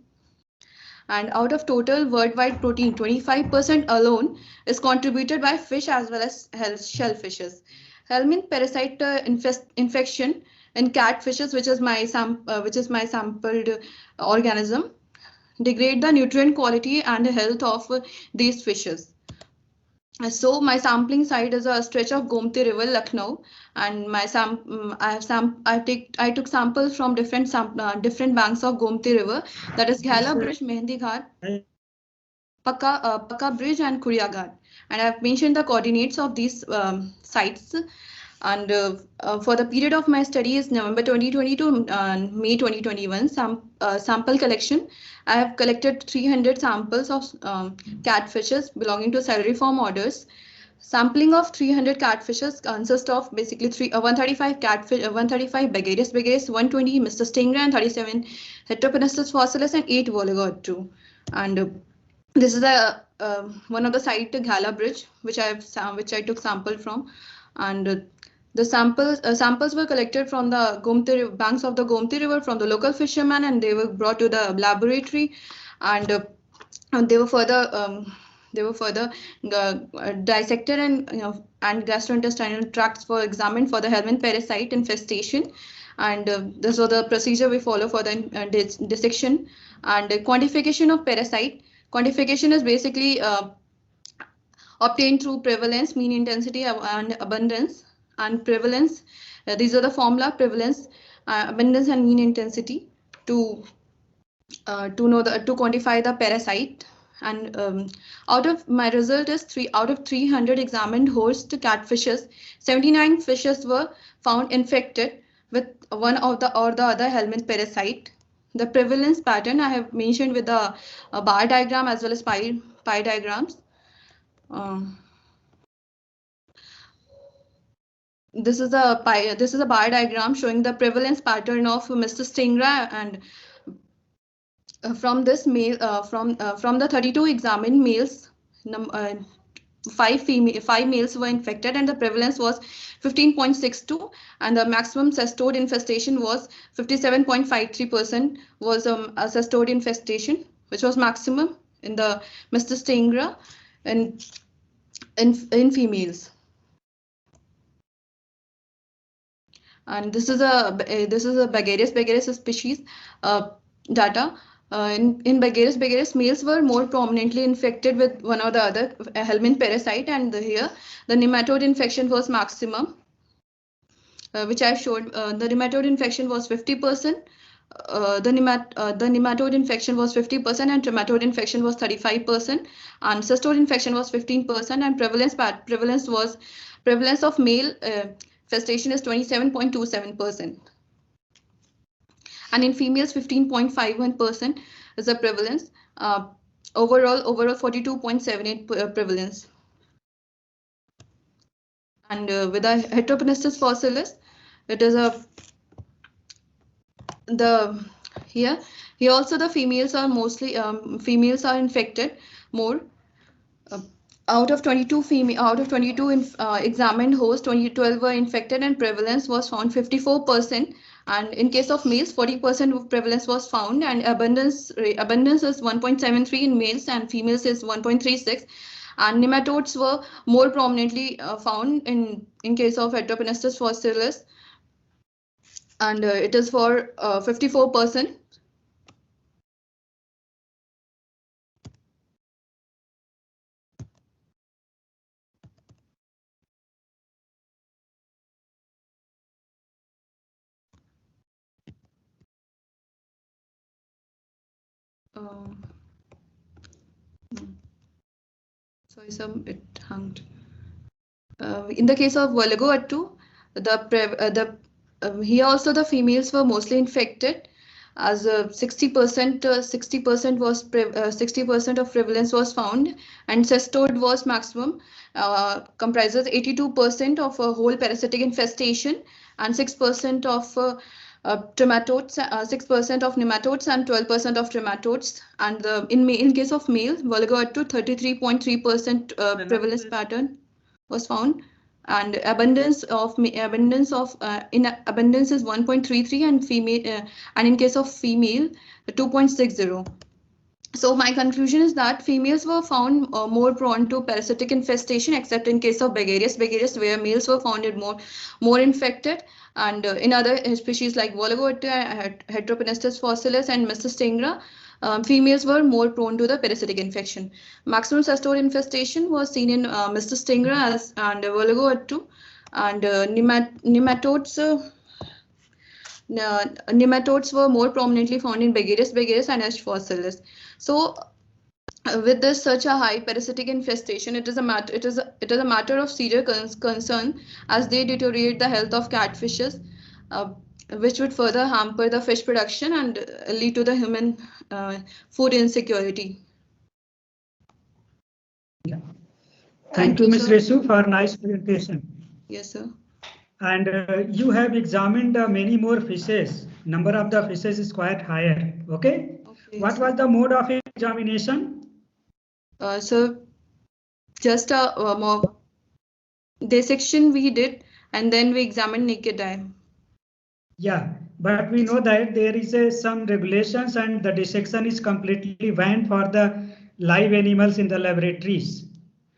And out of total worldwide protein, 25% alone is contributed by fish as well as shellfishes. Helminth parasite infection in catfishes, which is my sampled organism, degrade the nutrient quality and health of these fishes. So my sampling site is a stretch of Gomti River, Lucknow, and I took samples from different banks of Gomti River, that is Ghala Bridge, Mehendi Ghat, Pakka Bridge, and Kuriya Ghat. And I've mentioned the coordinates of these sites. And for the period of my study is November 2020 to May 2021. Sample collection. I have collected 300 samples of catfishes belonging to salariform orders. Sampling of 300 catfishes consists of basically 135 catfish, 135 Begarius Begarius, 120 Mr. Stingray, and 37 Heteropenestus fossilis, and 8 Vologod 2. And this is one of the site Ghala Bridge, which I took sample from, and the samples were collected from the banks of the Gomti River from the local fishermen, and they were brought to the laboratory, and they were further dissected and gastrointestinal tracts were examined for the Helminth parasite infestation. And this was the procedure we follow for the dissection and quantification of parasite. Quantification is basically obtained through prevalence, mean intensity, and abundance. And prevalence, these are the formula: prevalence, abundance, and mean intensity to quantify the parasite. And out of my result is out of 300 examined host catfishes, 79 fishes were found infected with one or the other Helminth parasite. The prevalence pattern I have mentioned with the bar diagram as well as pie diagrams. This is a bar diagram showing the prevalence pattern of Mr. Stingray, and from this male from the 32 examined males, five males were infected, and the prevalence was 15.62, and the maximum cestode infestation was 57.53% was a cestode infestation, which was maximum in the Mysteria in females. And this is a Begarius species data. In Begarius, males were more prominently infected with one or the other helminth parasite, and here the nematode infection was maximum, which I showed. The nematode infection was 50%. The nematode infection was 50%, and trematode infection was 35%, and cestode infection was 15%, and prevalence of male infestation is 27.27%. And in females, 15.51% is the prevalence. Overall 42.78 prevalence. And with the Heteropenestes fossilis, it is here also the females are mostly females are infected more. Out of 22 examined hosts, 12 were infected, and prevalence was found 54%. And in case of males, 40% of prevalence was found, and abundance is 1.73 in males, and females is 1.36. And nematodes were more prominently found in case of Heteropenestes fossilis, and it is for 54%. Sorry, it hung. In the case of Voligo-Attu, here also the females were mostly infected, as 60% of prevalence was found, and cestode was maximum, comprises 82% of a whole parasitic infestation, and 6% of trematodes, 6% of nematodes, and 12% of trematodes. And in case of male, Voligo-Attu, 33.3% prevalence pattern was found, and abundance is 1.33, and female and in case of female 2.60. So my conclusion is that females were found more prone to parasitic infestation, except in case of Begarius, where males were found more infected, and in other species like Voligo-Attu, Heteropenestes fossilis, and Mysteria, females were more prone to the parasitic infection. Maximum cestode infestation was seen in Mysteria and Voligo-Attu, and nematodes were more prominently found in Begarius and H. fossilis. So with this such a high parasitic infestation, it is a matter of serious concern, as they deteriorate the health of catfishes, which would further hamper the fish production and lead to the human food insecurity. Yeah. Thank you, Ms. Resu, for nice presentation. Yes, sir. And you have examined many more fishes. Number of the fishes is quite higher. Okay. What was the mode of examination? So just a more dissection we did, and then we examined naked eye. Yeah, but we know that there is some regulations, and the dissection is completely banned for the live animals in the laboratories.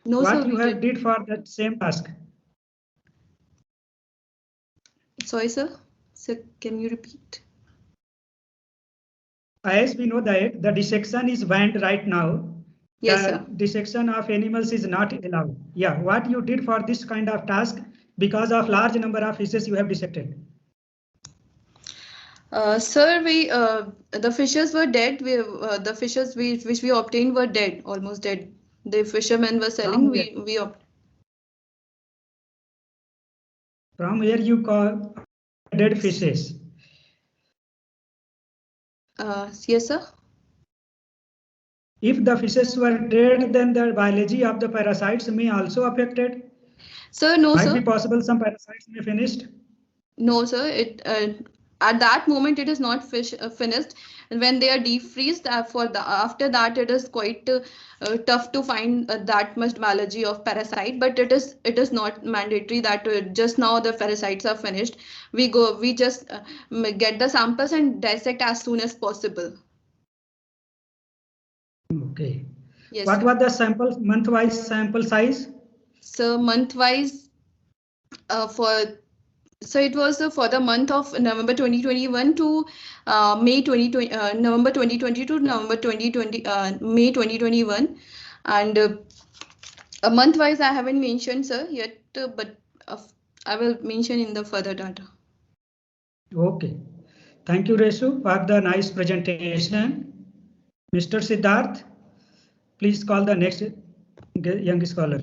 No, what sir, you have did for that same task? Sorry, sir. Sir, can you repeat? As we know that the dissection is banned right now. Yes, the sir. Dissection of animals is not allowed. Yeah, what you did for this kind of task, because of large number of fishes you have dissected? Sir, the fishes were dead. The fishes which we obtained were dead, almost dead. The fishermen were selling. From where you call dead fishes? Yes, sir. If the fishes were dead, then the biology of the parasites may also affected. Sir, no, Might sir. be possible some parasites may finished. No, sir. at that moment it is not finished. When they are defreezed, after that it is quite tough to find that much biology of parasite, but it is not mandatory that just now the parasites are finished. We just get the samples and dissect as soon as possible. Okay. Yes, What sir. was the sample month-wise sample size? So month-wise, so it was for the month of November 2021 to May 2020, November 2020 to November 2020, May 2021, and a month-wise I haven't mentioned, sir, yet, but I will mention in the further data. Okay. Thank you, Resu, for the nice presentation. Mr. Siddharth, please call the next young scholar.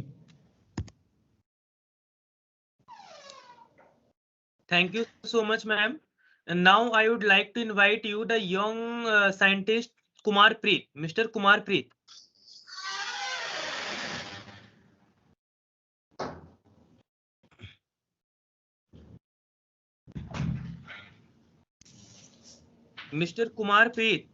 Thank you so much, ma'am. And now I would like to invite you, the young scientist Kumar Preet, Mr. Kumar Preet. Mr. Kumar Preet.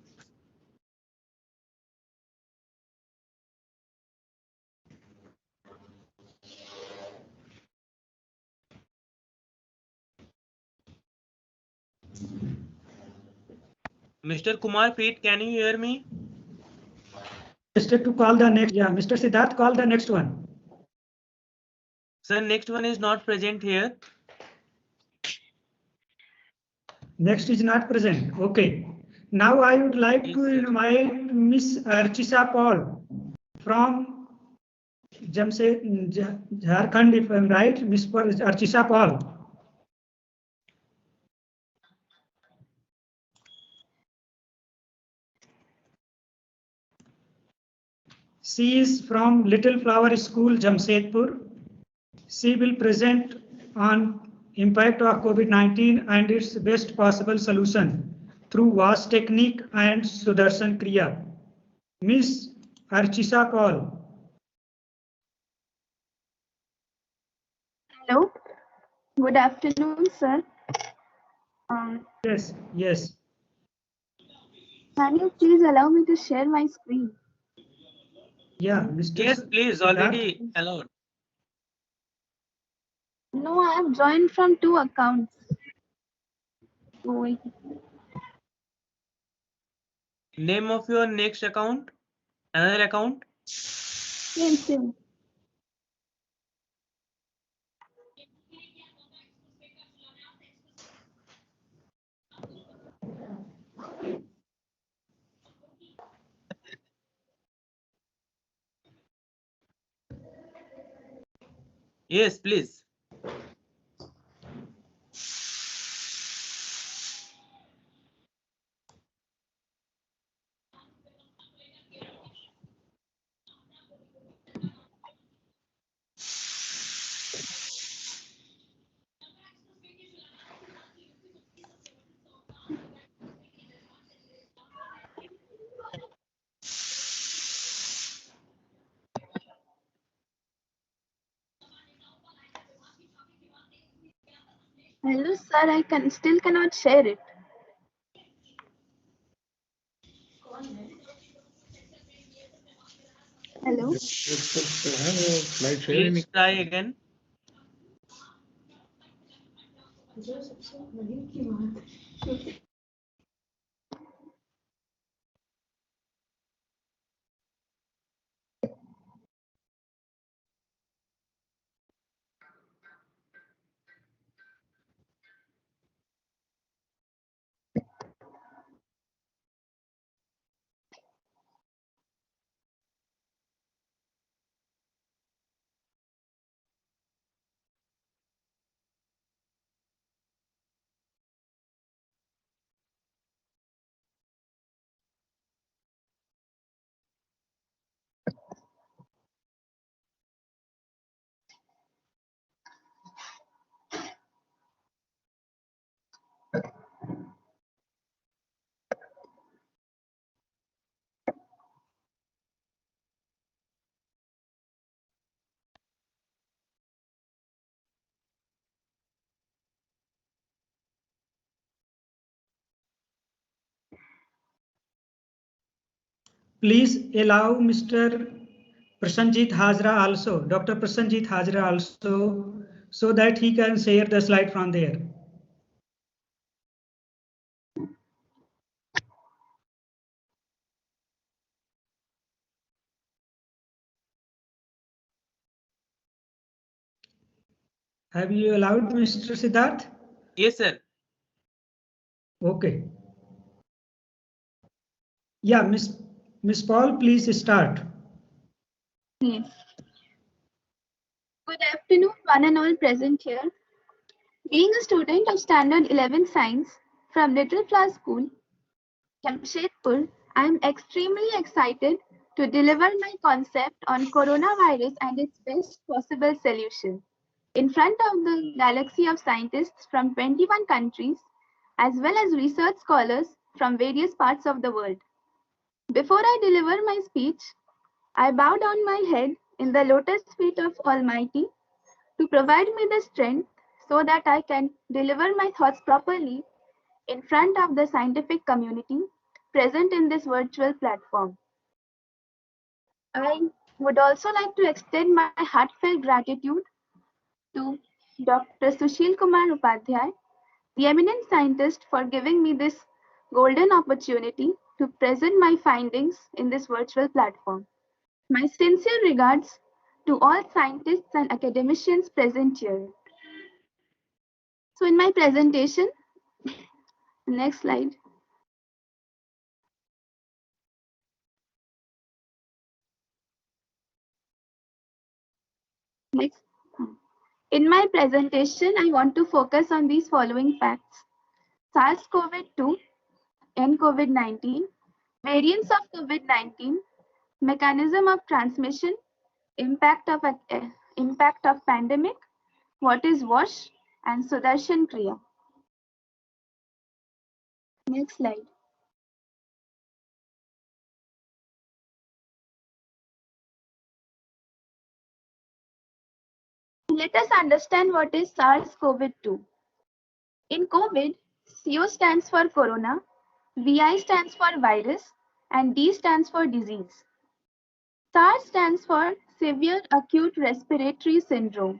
Mr. Kumar Preet, can you hear me? Mr. to call the next, yeah, Mr. Siddharth, call the next one. Sir, next one is not present here. Next is not present. Okay. Now I would like Yes, to sir. invite Miss Archisa Paul from Jharkhand, if I'm right, Miss Archisa Paul. She is from Little Flower School, Jamshedpur. She will present on impact of COVID-19 and its best possible solution through VAS technique and Sudarshan Kriya. Miss Archisa Paul. Hello, good afternoon, sir. Yes, yes. Can you please allow me to share my screen? Yeah, Mr. Yes, please, Siddharth. already allowed. No, I have joined from 2 accounts. Wait. Name of your next account, another account. Same. Yes, please. Hello, sir. I still cannot share it. Hello. Please try again. please allow Mr. Prasanjit Hazra also, Dr. Prasanjit Hazra also, so that he can share the slide from there. Have you allowed Mr. Siddharth? Yes, sir. Okay. Yeah, Miss Paul, please start. Yes. Good afternoon, one and all present here. Being a student of Standard 11 Science from Little Flower School, Jamshedpur, I am extremely excited to deliver my concept on coronavirus and its best possible solution in front of the galaxy of scientists from 21 countries, as well as research scholars from various parts of the world. Before I deliver my speech, I bow down my head in the lotus feet of Almighty to provide me the strength so that I can deliver my thoughts properly in front of the scientific community present in this virtual platform. I would also like to extend my heartfelt gratitude to Dr. Sushil Kumar Upadhyay, the eminent scientist, for giving me this golden opportunity to present my findings in this virtual platform. My sincere regards to all scientists and academicians present here. So in my presentation, next slide. Next. In my presentation, I want to focus on these following facts. SARS-CoV-2 and COVID-19, variants of COVID-19, mechanism of transmission, impact of pandemic, what is WASH, and Sudarshan Kriya. Next slide. Let us understand what is SARS-CoV-2. In COVID, CO stands for corona, VI stands for virus, and D stands for disease. SARS stands for severe acute respiratory syndrome.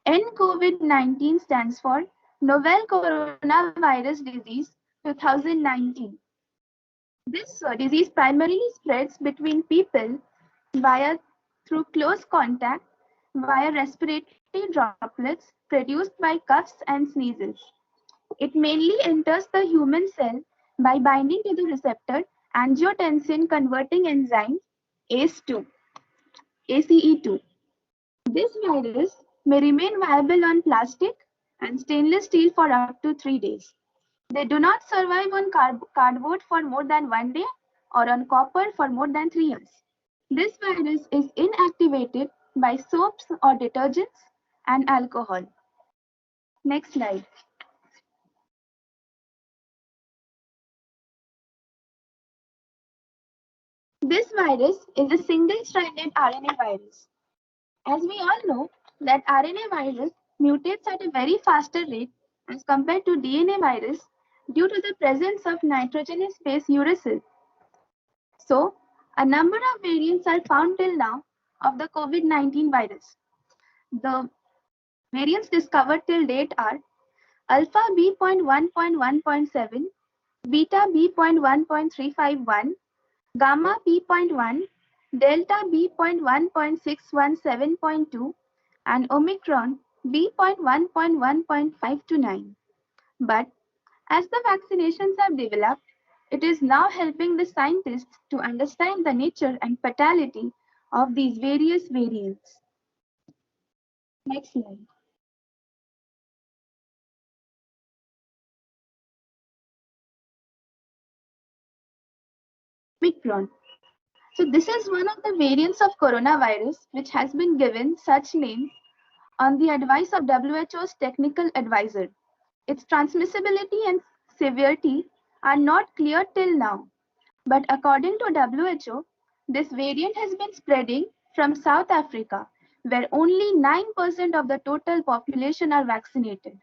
COVID-19 stands for novel coronavirus disease 2019. This disease primarily spreads between people through close contact via respiratory droplets produced by coughs and sneezes. It mainly enters the human cell by binding to the receptor angiotensin converting enzyme ACE2. This virus may remain viable on plastic and stainless steel for up to 3 days. They do not survive on cardboard for more than 1 day or on copper for more than 3 years. This virus is inactivated by soaps or detergents and alcohol. Next slide. This virus is a single-stranded RNA virus. As we all know that RNA virus mutates at a very faster rate as compared to DNA virus due to the presence of nitrogenous base uracil. So, a number of variants are found till now of the COVID-19 virus. The variants discovered till date are alpha B.1.1.7, beta B.1.351, gamma B.1, delta B.1.617.2, and omicron B.1.1.529. But as the vaccinations have developed, it is now helping the scientists to understand the nature and fatality of these various variants. Next slide. Omicron. So this is one of the variants of coronavirus which has been given such name on the advice of WHO's technical advisor. Its transmissibility and severity are not clear till now. But according to WHO, this variant has been spreading from South Africa, where only 9% of the total population are vaccinated.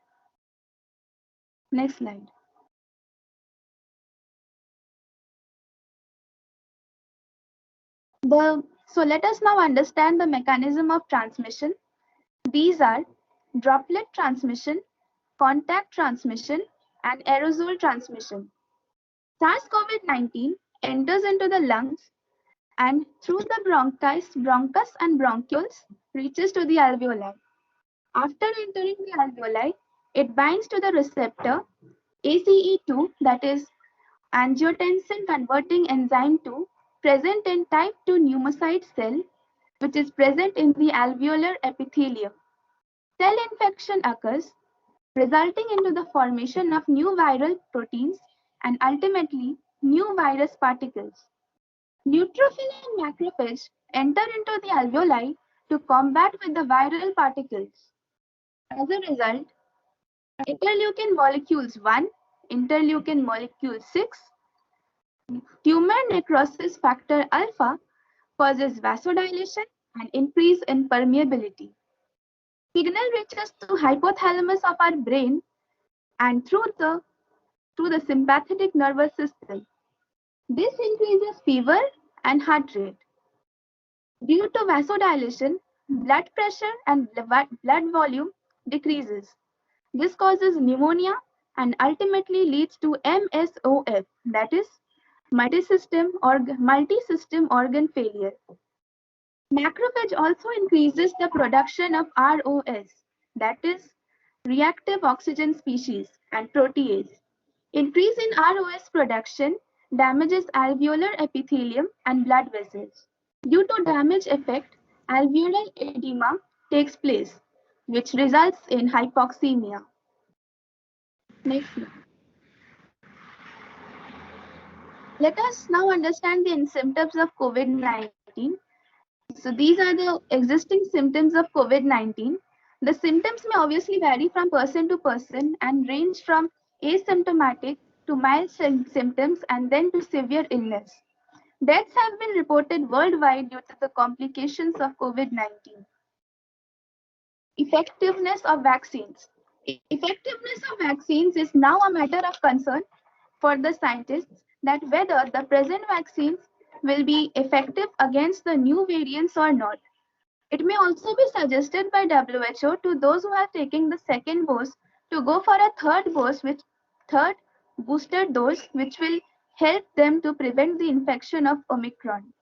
Next slide. So let us now understand the mechanism of transmission. These are droplet transmission, contact transmission, and aerosol transmission. SARS-CoV-19 enters into the lungs and through the bronchus and bronchioles reaches to the alveoli. After entering the alveoli, it binds to the receptor ACE2, that is angiotensin converting enzyme 2, present in type 2 pneumocyte cell, which is present in the alveolar epithelium. Cell infection occurs, resulting into the formation of new viral proteins and ultimately new virus particles. Neutrophil and macrophage enter into the alveoli to combat with the viral particles. As a result, interleukin molecules 1, interleukin molecule 6, tumor necrosis factor alpha causes vasodilation and increase in permeability. Signal reaches to hypothalamus of our brain and through the sympathetic nervous system. This increases fever and heart rate. Due to vasodilation, blood pressure and blood volume decreases. This causes pneumonia and ultimately leads to MSOF, that is multi-system organ failure. Macrophage also increases the production of ROS, that is reactive oxygen species, and protease. Increase in ROS production damages alveolar epithelium and blood vessels. Due to damage effect, alveolar edema takes place, which results in hypoxemia. Next slide. Let us now understand the symptoms of COVID-19. So these are the existing symptoms of COVID-19. The symptoms may obviously vary from person to person and range from asymptomatic to mild symptoms and then to severe illness. Deaths have been reported worldwide due to the complications of COVID-19. Effectiveness of vaccines. Effectiveness of vaccines is now a matter of concern for the scientists that whether the present vaccines will be effective against the new variants or not. It may also be suggested by WHO to those who are taking the second dose to go for a third booster dose, which will help them to prevent the infection of Omicron.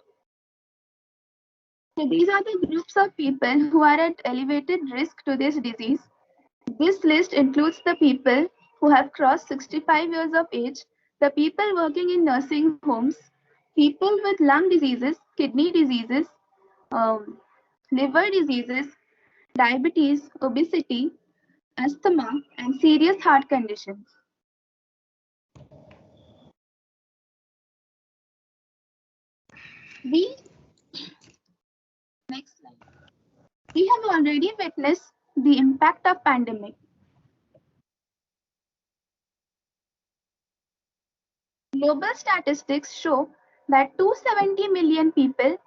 So these are the groups of people who are at elevated risk to this disease. This list includes the people who have crossed 65 years of age, the people working in nursing homes, people with lung diseases, kidney diseases, liver diseases, diabetes, obesity, asthma, and serious heart conditions. Next slide. We have already witnessed the impact of pandemic. Global statistics show that 270 million people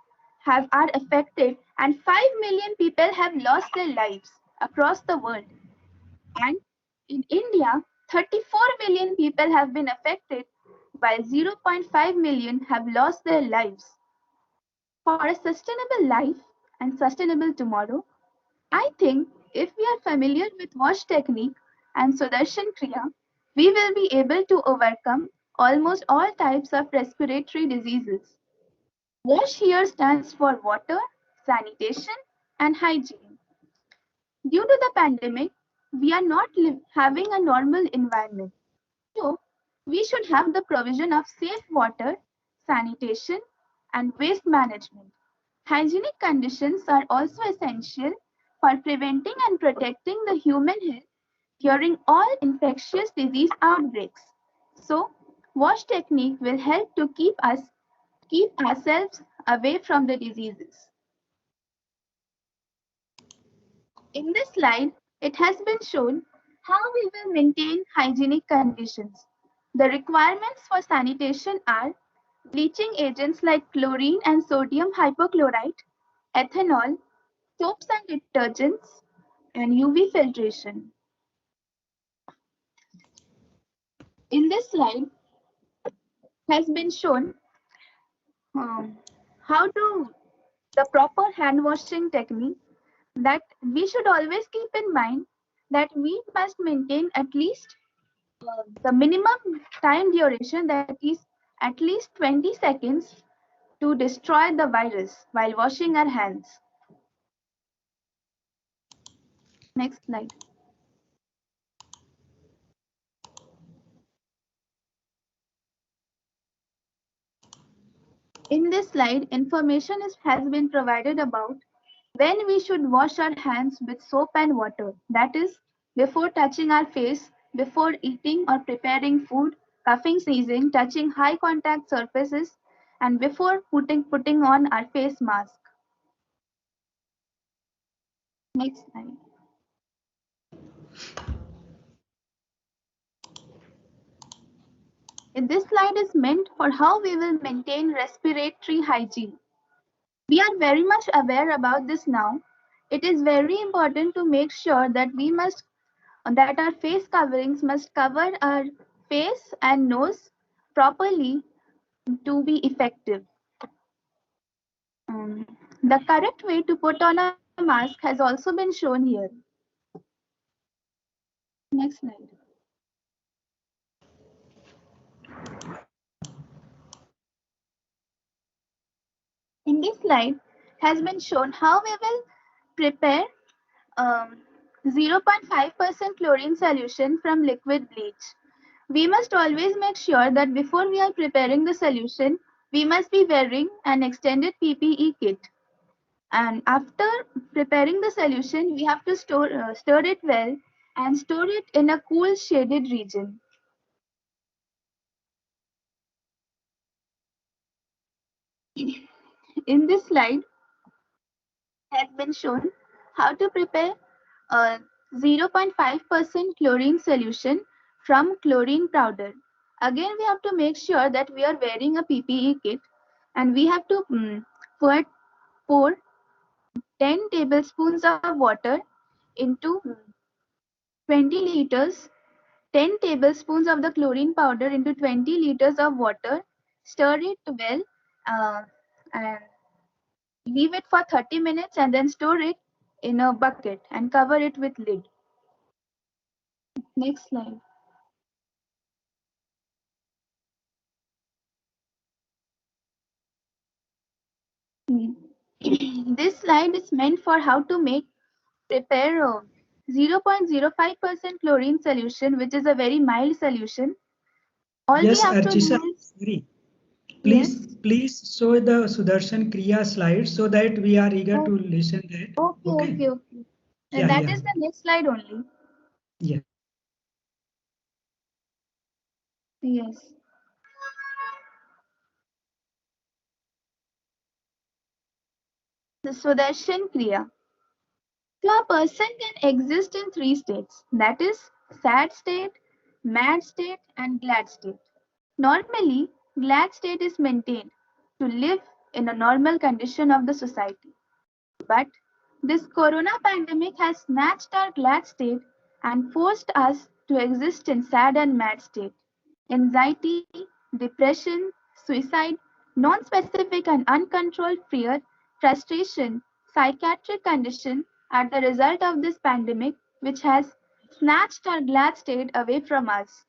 are affected and 5 million people have lost their lives across the world. And in India, 34 million people have been affected while 0.5 million have lost their lives. For a sustainable life and sustainable tomorrow, I think if we are familiar with wash technique and Sudarshan Kriya, we will be able to overcome almost all types of respiratory diseases. WASH here stands for water, sanitation, and hygiene. Due to the pandemic, we are not having a normal environment. So, we should have the provision of safe water, sanitation, and waste management. Hygienic conditions are also essential for preventing and protecting the human health during all infectious disease outbreaks. So, wash technique will help to keep ourselves away from the diseases. In this slide, it has been shown how we will maintain hygienic conditions. The requirements for sanitation are bleaching agents like chlorine and sodium hypochlorite, ethanol, soaps and detergents, and UV filtration. In this slide has been shown the proper hand washing technique, that we should always keep in mind that we must maintain at least the minimum time duration, that is at least 20 seconds to destroy the virus while washing our hands. Next slide. In this slide, information has been provided about when we should wash our hands with soap and water. That is, before touching our face, before eating or preparing food, coughing, sneezing, touching high contact surfaces, and before putting on our face mask. Next slide. This slide is meant for how we will maintain respiratory hygiene. We are very much aware about this now. It is very important to make sure that our face coverings must cover our face and nose properly to be effective. The correct way to put on a mask has also been shown here. Next slide. In this slide has been shown how we will prepare 0.5% chlorine solution from liquid bleach. We must always make sure that before we are preparing the solution, we must be wearing an extended PPE kit. And after preparing the solution, we have to stir it well and store it in a cool shaded region. In this slide has been shown how to prepare a 0.5% chlorine solution from chlorine powder. Again, we have to make sure that we are wearing a PPE kit, and we have to pour 10 tablespoons of water into 20 liters, 10 tablespoons of the chlorine powder into 20 liters of water, stir it well and leave it for 30 minutes and then store it in a bucket and cover it with lid. Next slide. This slide is meant for how to prepare 0.05% chlorine solution, which is a very mild solution. All yes, we have Archisa, to do is, sorry. Yes. Please show the Sudarshan Kriya slide so that we are eager to listen that. Okay. Yeah, That is the next slide only. Yeah. Yes. The Sudarshan Kriya. So a person can exist in 3 states, that is sad state, mad state and glad state. Normally, glad state is maintained to live in a normal condition of the society. But this corona pandemic has snatched our glad state and forced us to exist in sad and mad state. Anxiety, depression, suicide, non-specific and uncontrolled fear, frustration, psychiatric condition are the result of this pandemic, which has snatched our glad state away from us.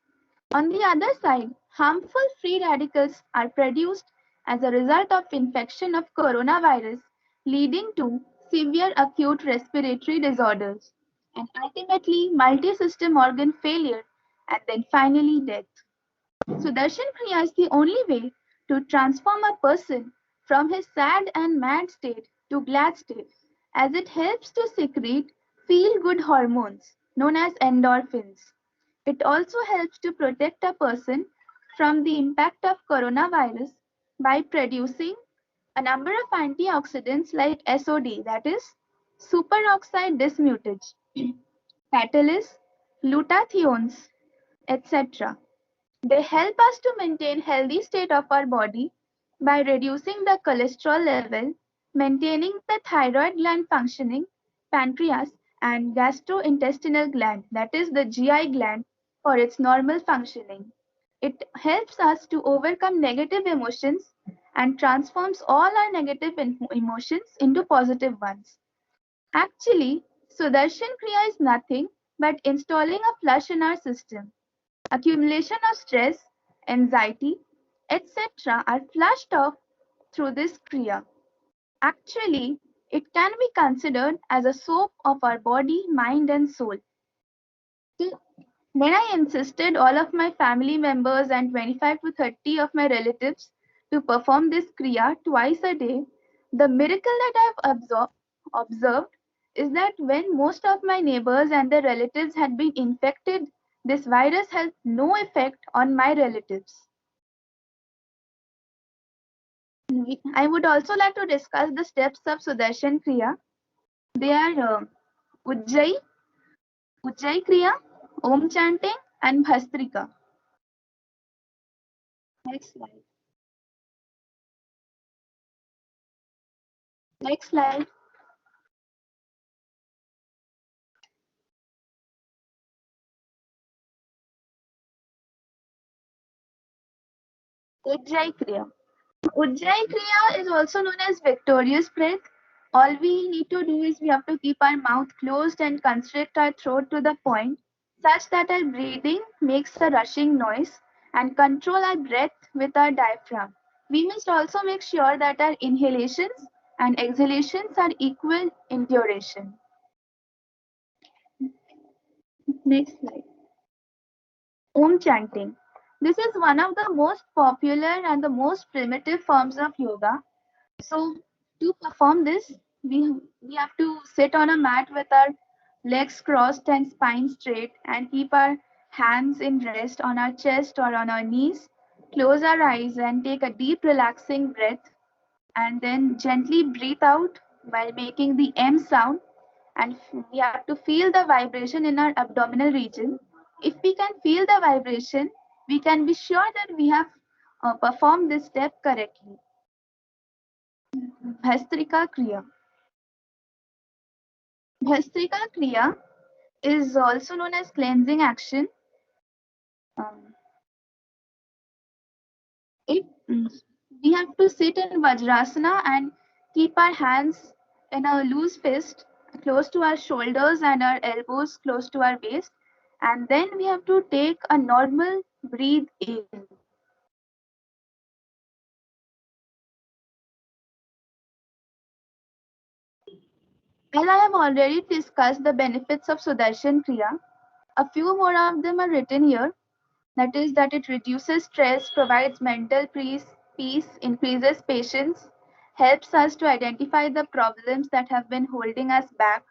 On the other side, harmful free radicals are produced as a result of infection of coronavirus, leading to severe acute respiratory disorders and ultimately multi-system organ failure and then finally death. Sudarshan Kriya is the only way to transform a person from his sad and mad state to glad state, as it helps to secrete feel-good hormones known as endorphins. It also helps to protect a person from the impact of coronavirus by producing a number of antioxidants like SOD, that is superoxide dismutase, catalase, glutathiones, etc. They help us to maintain healthy state of our body by reducing the cholesterol level, maintaining the thyroid gland functioning, pancreas and gastrointestinal gland, that is the GI gland, for its normal functioning. It helps us to overcome negative emotions and transforms all our negative emotions into positive ones. Actually, Sudarshan Kriya is nothing but installing a flush in our system. Accumulation of stress, anxiety, etc. are flushed off through this Kriya. Actually, it can be considered as a soap of our body, mind, and soul. When I insisted all of my family members and 25 to 30 of my relatives to perform this Kriya twice a day, the miracle that I've observed is that when most of my neighbors and their relatives had been infected, this virus had no effect on my relatives. I would also like to discuss the steps of Sudarshan Kriya. They are Ujjayi Kriya, Om chanting, and Bhastrika. Next slide. Next slide. Ujjayi Kriya. Ujjayi Kriya is also known as victorious breath. All we need to do is we have to keep our mouth closed and constrict our throat to the point such that our breathing makes a rushing noise and control our breath with our diaphragm. We must also make sure that our inhalations and exhalations are equal in duration. Next slide. Om chanting. This is one of the most popular and the most primitive forms of yoga. So to perform this, we have to sit on a mat with our legs crossed and spine straight and keep our hands in rest on our chest or on our knees. Close our eyes and take a deep relaxing breath and then gently breathe out while making the M sound, and we have to feel the vibration in our abdominal region. If we can feel the vibration, we can be sure that we have performed this step correctly. Bhastrika Kriya. Bhastrika Kriya is also known as cleansing action. We have to sit in Vajrasana and keep our hands in a loose fist close to our shoulders and our elbows close to our waist. And then we have to take a normal breathe in. As I have already discussed the benefits of Sudarshan Kriya, a few more of them are written here. That is that it reduces stress, provides mental peace, increases patience, helps us to identify the problems that have been holding us back.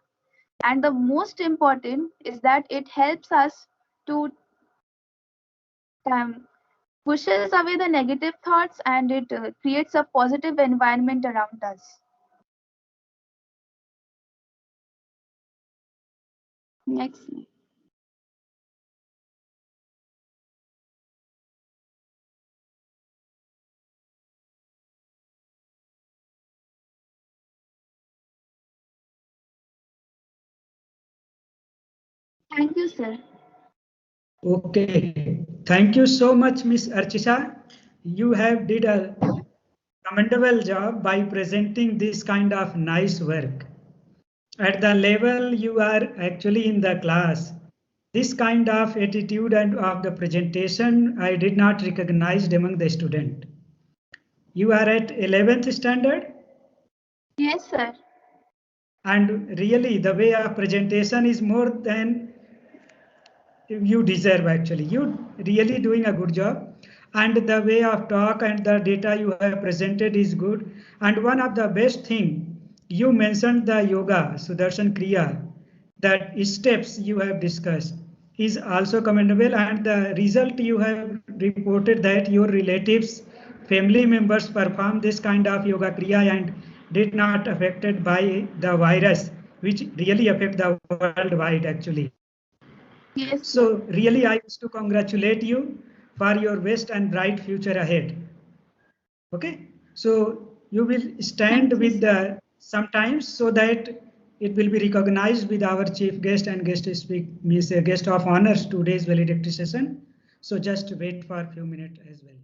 And the most important is that it helps us to pushes away the negative thoughts and it creates a positive environment around us. Next. Thank you, sir. Okay, thank you so much, Miss Archita. You have did a commendable job by presenting this kind of nice work. At the level you are actually in the class, this kind of attitude and of the presentation I did not recognize among the student. You are at 11th standard? Yes, sir. And really the way of presentation is more than you deserve actually. You really doing a good job. And the way of talk and the data you have presented is good. And one of the best thing, you mentioned the yoga, Sudarshan Kriya, that steps you have discussed is also commendable, and the result you have reported that your relatives, family members perform this kind of yoga kriya and did not affected by the virus, which really affect the worldwide actually. Yes. So really I wish to congratulate you for your best and bright future ahead. Okay, so you will stand with the sometimes so that it will be recognized with our chief guest and guest of honors today's valedictory session. So just wait for a few minutes as well.